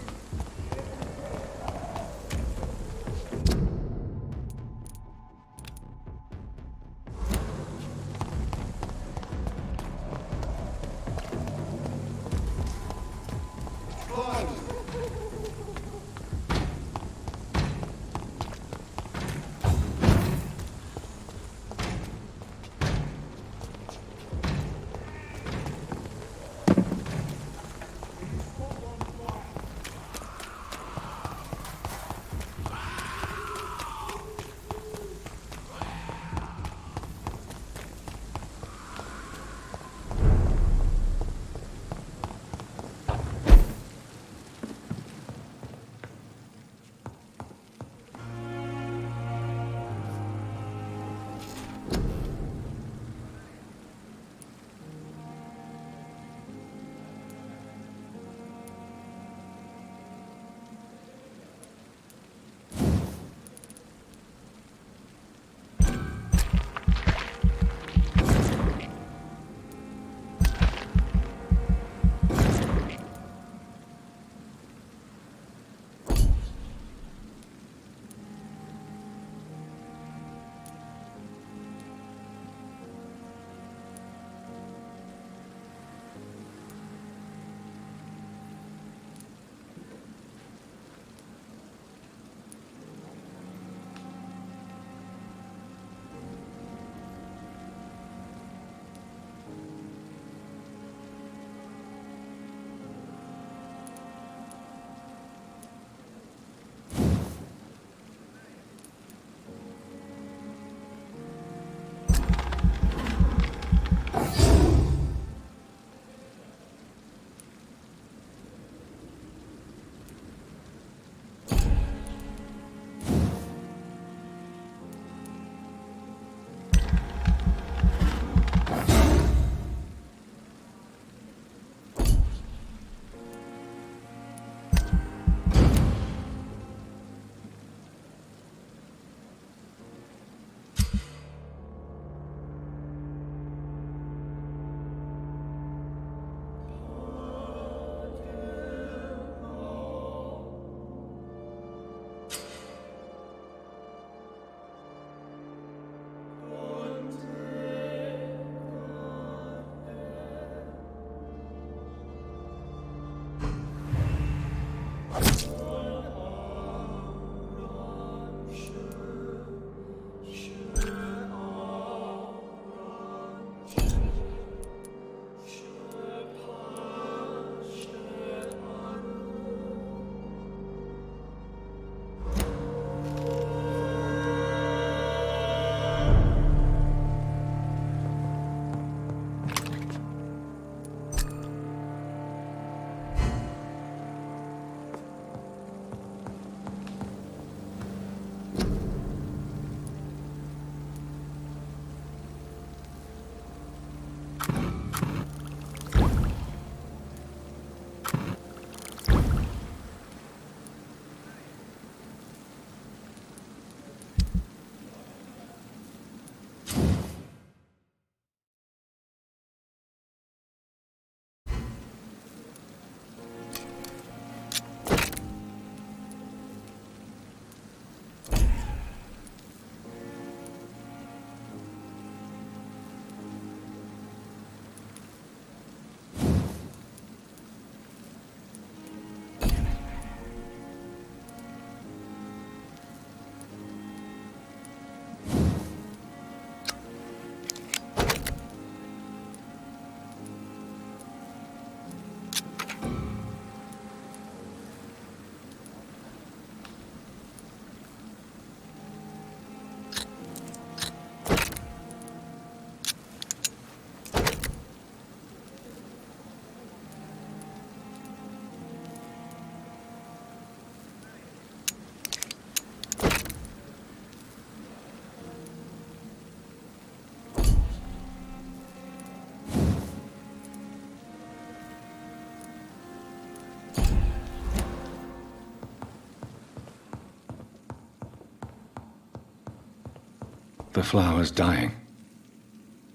The flower's dying.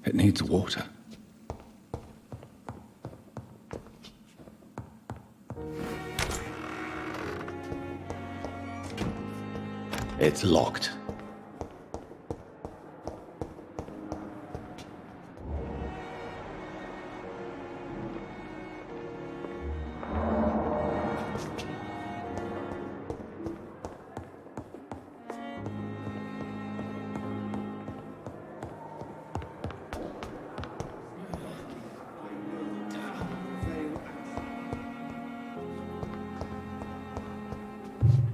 It needs water. It's locked.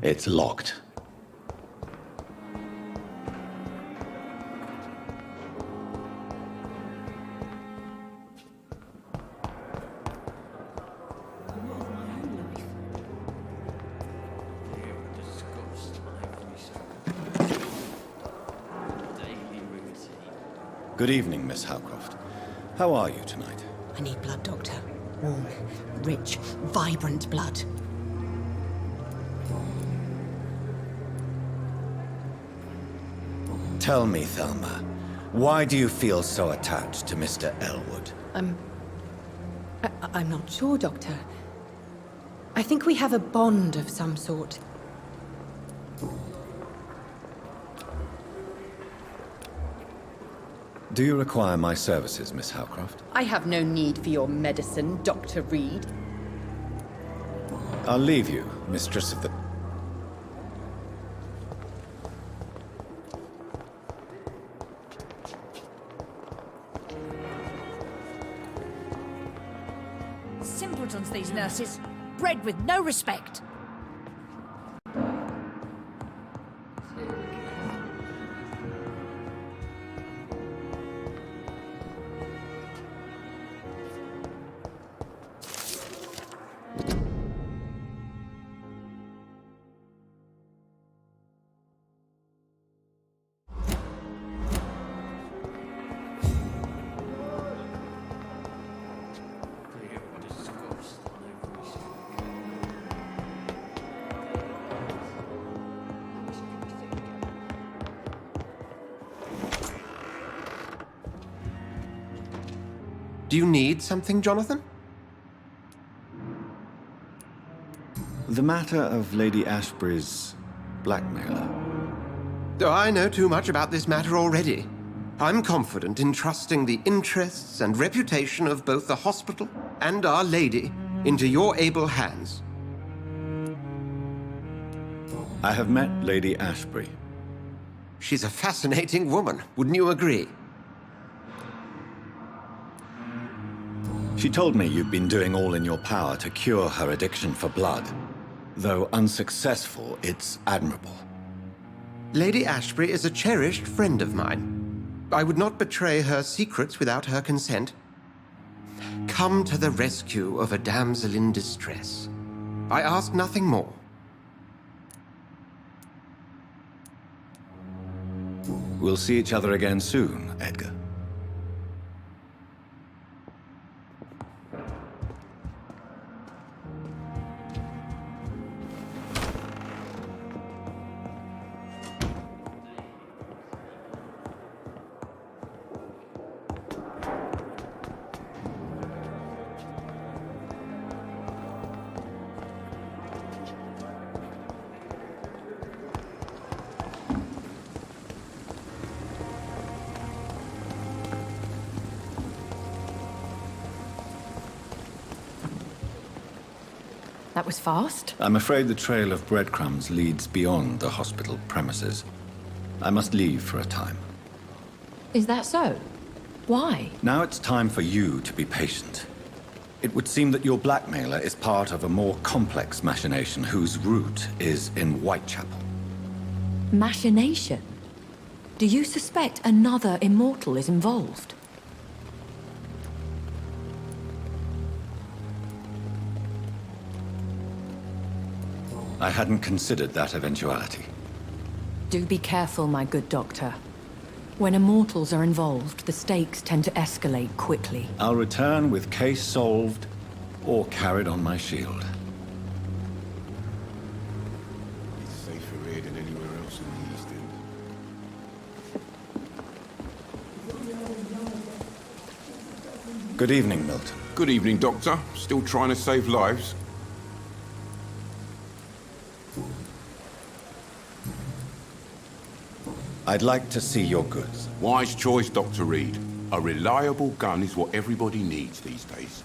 It's locked. Good evening, Miss Howcroft. How are you tonight? I need blood, Doctor. Warm, rich, vibrant blood. Tell me, Thelma, why do you feel so attached to Mr. Elwood? I'm not sure, Doctor. I think we have a bond of some sort. Do you require my services, Miss Howcroft? I have no need for your medicine, Dr. Reid. I'll leave you, mistress of the... Simpletons, these nurses. Bred with no respect. Do you need something, Jonathan? The matter of Lady Ashbury's blackmailer. Oh, I know too much about this matter already. I'm confident in trusting the interests and reputation of both the hospital and Our Lady into your able hands. I have met Lady Ashbury. She's a fascinating woman, wouldn't you agree? She told me you've been doing all in your power to cure her addiction for blood. Though unsuccessful, it's admirable. Lady Ashbury is a cherished friend of mine. I would not betray her secrets without her consent. Come to the rescue of a damsel in distress. I ask nothing more. We'll see each other again soon, Edgar. That was fast. I'm afraid the trail of breadcrumbs leads beyond the hospital premises. I must leave for a time. Is that so? Why? Now it's time for you to be patient. It would seem that your blackmailer is part of a more complex machination whose root is in Whitechapel. Machination? Do you suspect another immortal is involved? I hadn't considered that eventuality. Do be careful, my good doctor. When immortals are involved, the stakes tend to escalate quickly. I'll return with case solved or carried on my shield. It's safer here than anywhere else in the East End. Good evening, Milton. Good evening, Doctor. Still trying to save lives? I'd like to see your goods. Wise choice, Dr. Reid. A reliable gun is what everybody needs these days.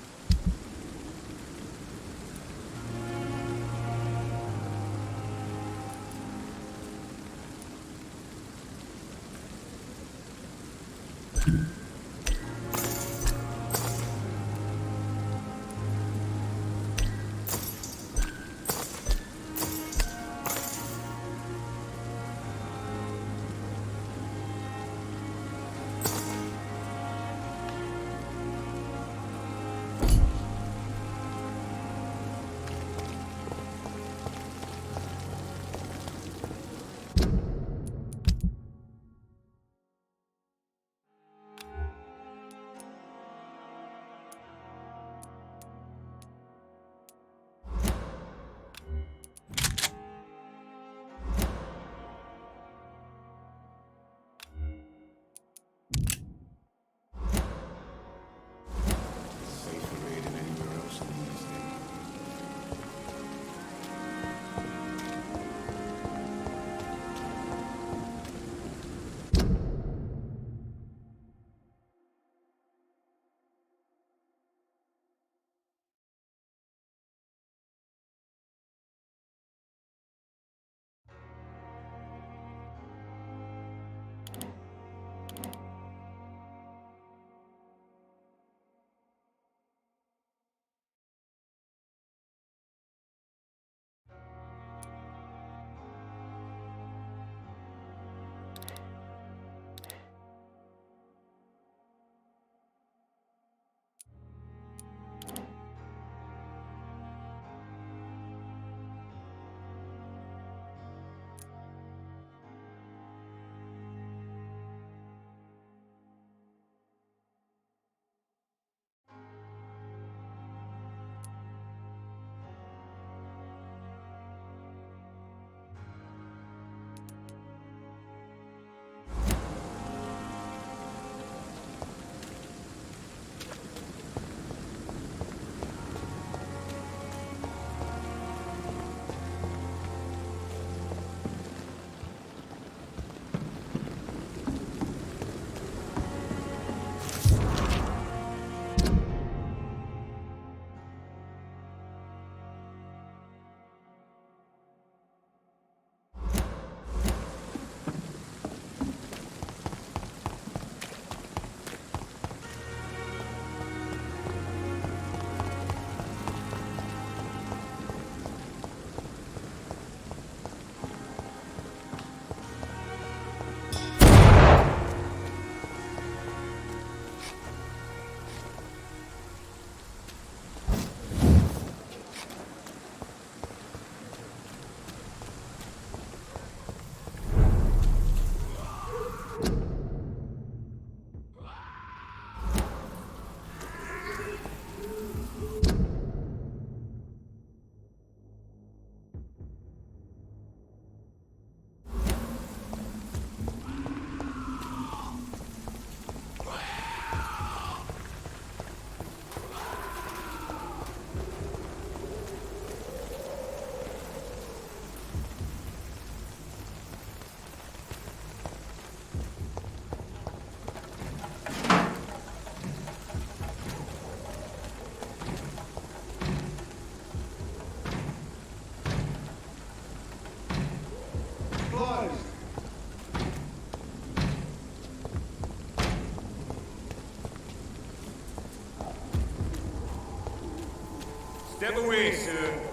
Step away, sir.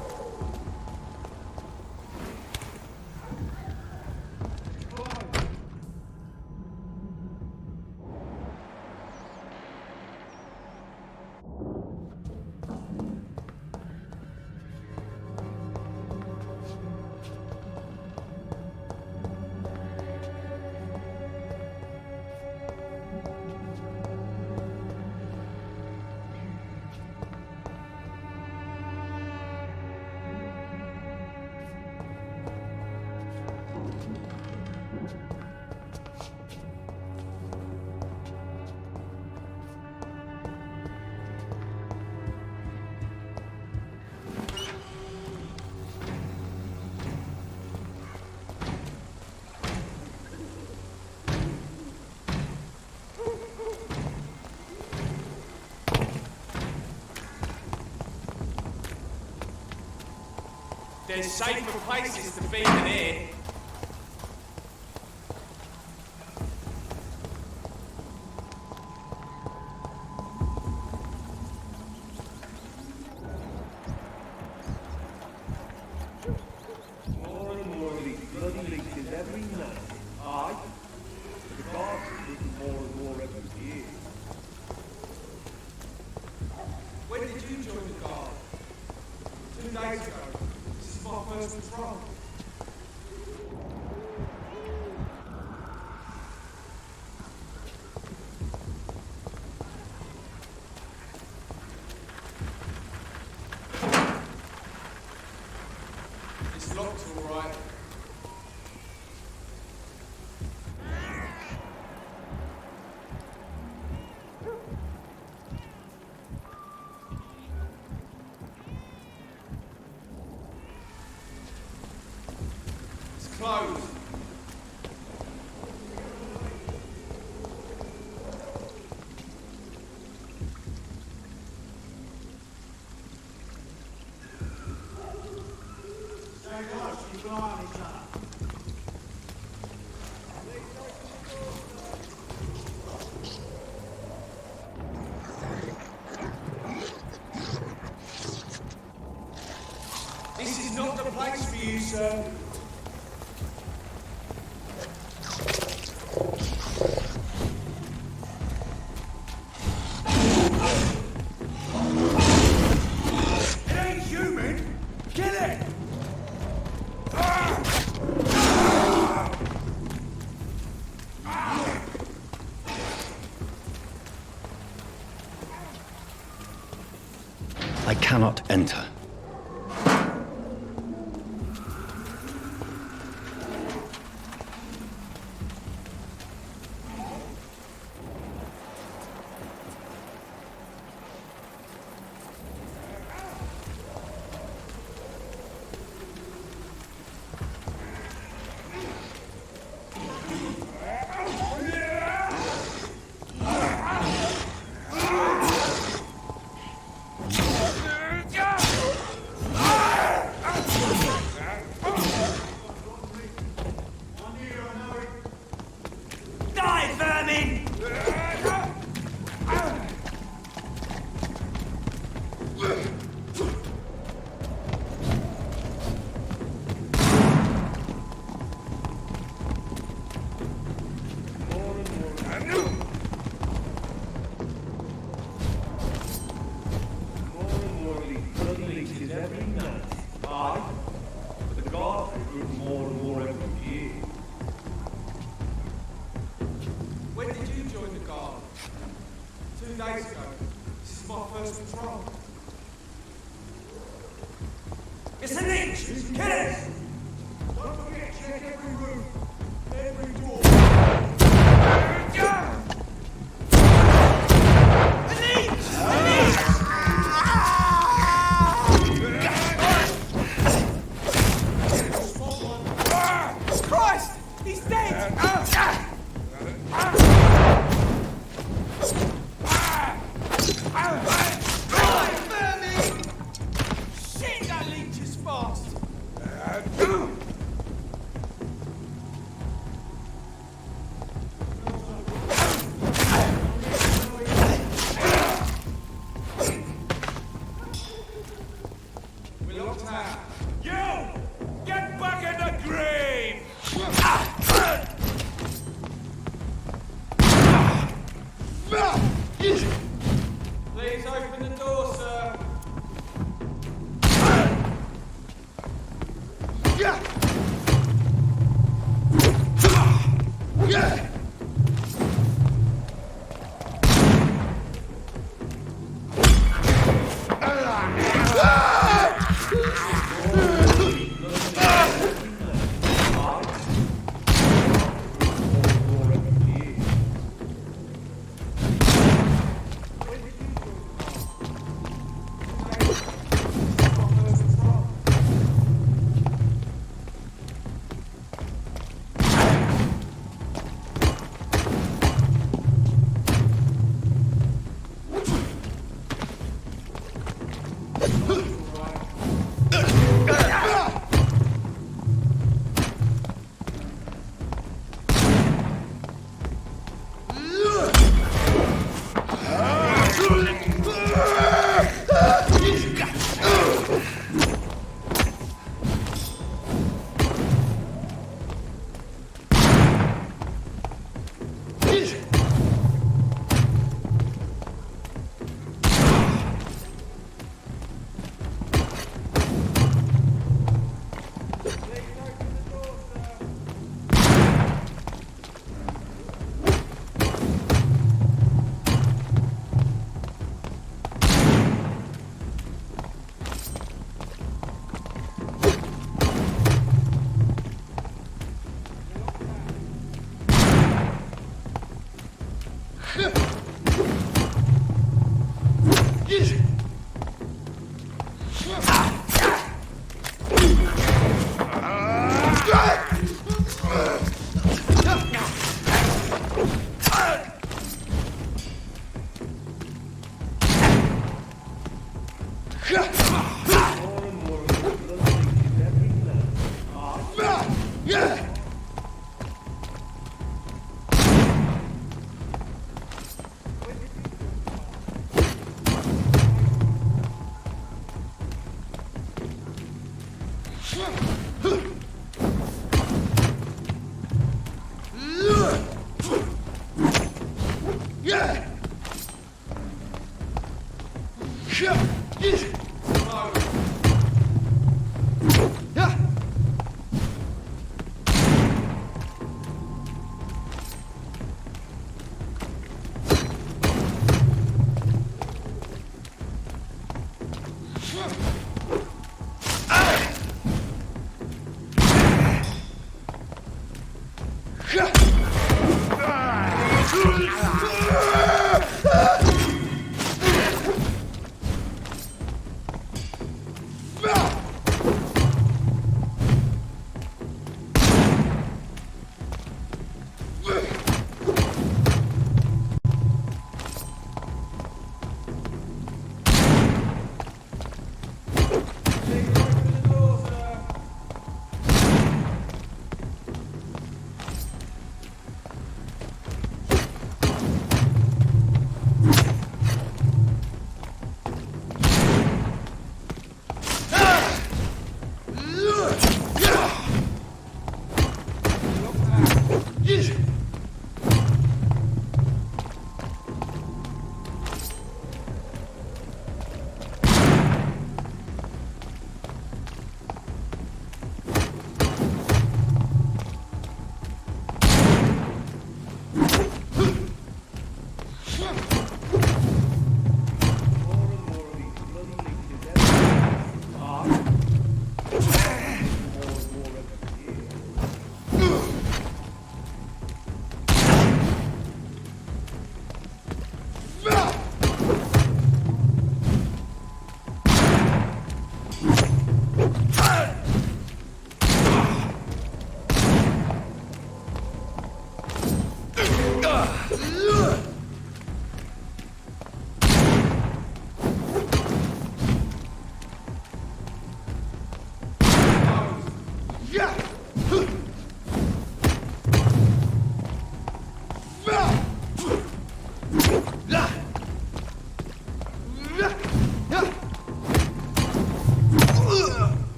There's safer places to be than here. More and more of these bloody leeches every night. Aye. But the guards are getting more and more every year. When did you join the guard? 2 days ago. This is my first patrol. It's locked all right. It's closed. This is not the place for you, sir. It ain't human! Kill it! I cannot enter. Die, vermin! Every night. Aye. But the guards recruit more and more every year. When did you join the guard? 2 days ago. This is my first patrol. It's a leech! Kill it! Don't forget, check every room, every door. A leech! A leech! Christ! He's dead! Shit, that leech is fast! We're locked out. You! Get back in the grave!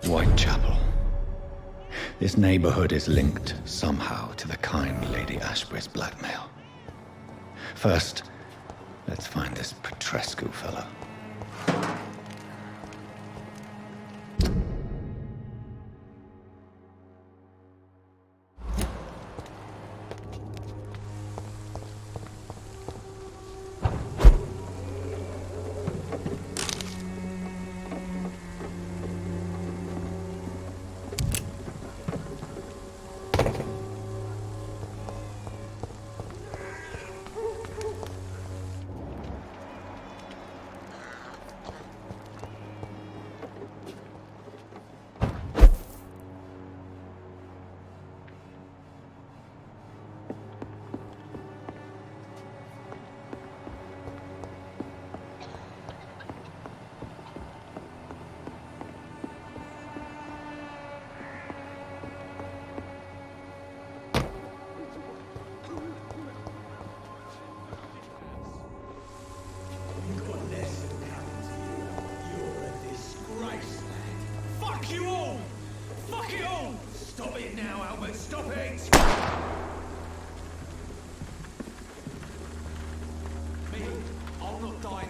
Whitechapel. This neighborhood is linked somehow to the kind Lady Ashbury's blackmail. First, let's find this Petrescu fellow.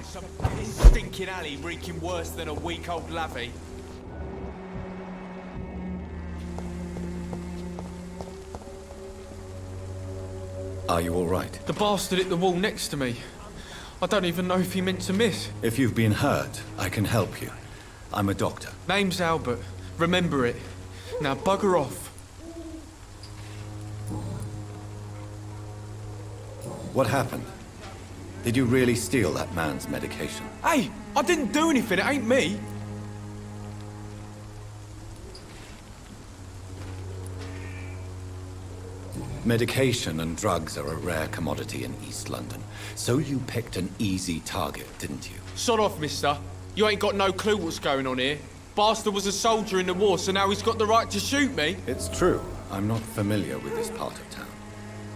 some piss-stinking alley reeking worse than a week-old lavvy. Are you all right? The bastard hit the wall next to me. I don't even know if he meant to miss. If you've been hurt, I can help you. I'm a doctor. Name's Albert. Remember it. Now bugger off. What happened? Did you really steal that man's medication? Hey, I didn't do anything, it ain't me. Medication and drugs are a rare commodity in East London. So you picked an easy target, didn't you? Sod off, mister. You ain't got no clue what's going on here. Bastard was a soldier in the war, so now he's got the right to shoot me. It's true. I'm not familiar with this part of town.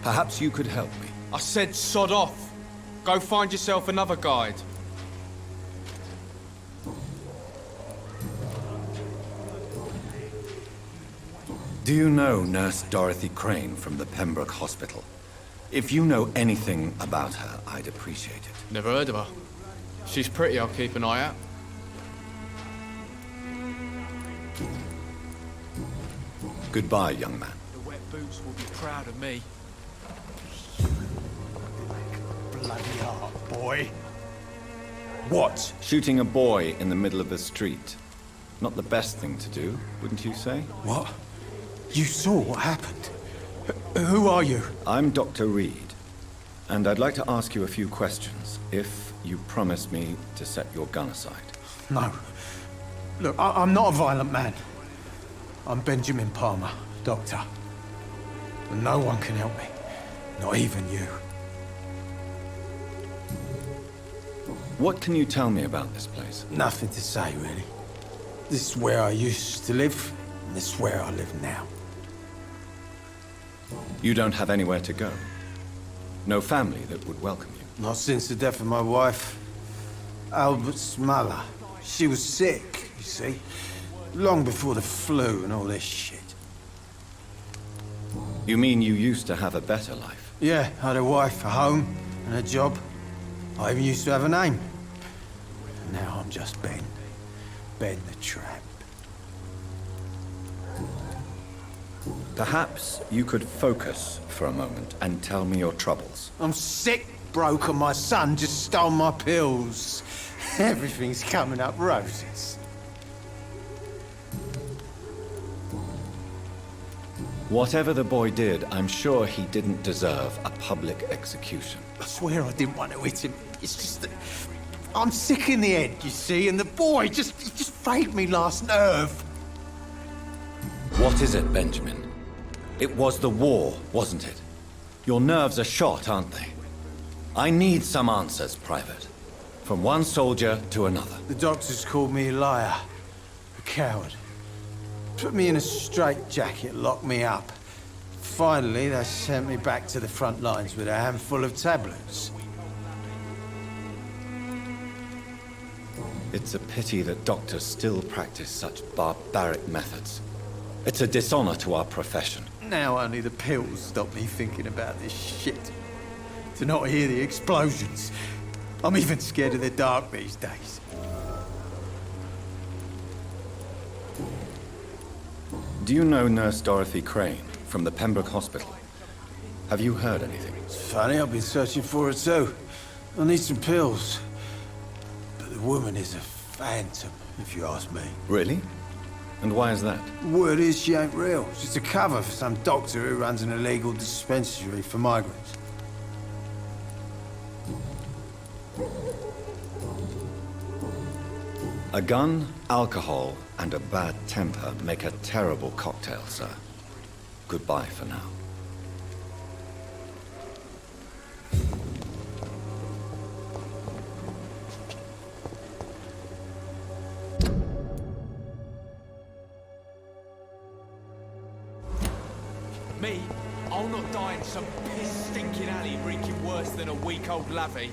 Perhaps you could help me. I said sod off. Go find yourself another guide. Do you know Nurse Dorothy Crane from the Pembroke Hospital? If you know anything about her, I'd appreciate it. Never heard of her. She's pretty, I'll keep an eye out. Goodbye, young man. The wet boots will be proud of me. Bloody heart, boy. What? Shooting a boy in the middle of the street. Not the best thing to do, wouldn't you say? What? You saw what happened? Who are you? I'm Dr. Reid, and I'd like to ask you a few questions, if you promise me to set your gun aside. No. Look, I'm not a violent man. I'm Benjamin Palmer, doctor. And no one can help me. Not even you. What can you tell me about this place? Nothing to say, really. This is where I used to live, and this is where I live now. You don't have anywhere to go? No family that would welcome you? Not since the death of my wife, Albert's mother. She was sick, you see. Long before the flu and all this shit. You mean you used to have a better life? Yeah, I had a wife, a home, and a job. I even used to have a name. And now I'm just Ben. Ben the Tramp. Perhaps you could focus for a moment and tell me your troubles. I'm sick, broke, and my son just stole my pills. Everything's coming up roses. Whatever the boy did, I'm sure he didn't deserve a public execution. I swear I didn't want to hit him. It's just that I'm sick in the head, you see, and the boy just frayed me last nerve. What is it, Benjamin? It was the war, wasn't it? Your nerves are shot, aren't they? I need some answers, Private. From one soldier to another. The doctors called me a liar, a coward. Put me in a straitjacket, locked me up. Finally, they sent me back to the front lines with a handful of tablets. It's a pity that doctors still practice such barbaric methods. It's a dishonor to our profession. Now only the pills stop me thinking about this shit. To not hear the explosions. I'm even scared of the dark these days. Do you know Nurse Dorothy Crane from the Pembroke Hospital? Have you heard anything? It's funny, I've been searching for her too. I need some pills. But the woman is a phantom, if you ask me. Really? And why is that? Word is she ain't real. She's a cover for some doctor who runs an illegal dispensary for migrants. A gun, alcohol, and a bad temper make a terrible cocktail, sir. Goodbye for now. Me? I'll not die in some piss-stinking alley reeking worse than a week-old lavvy.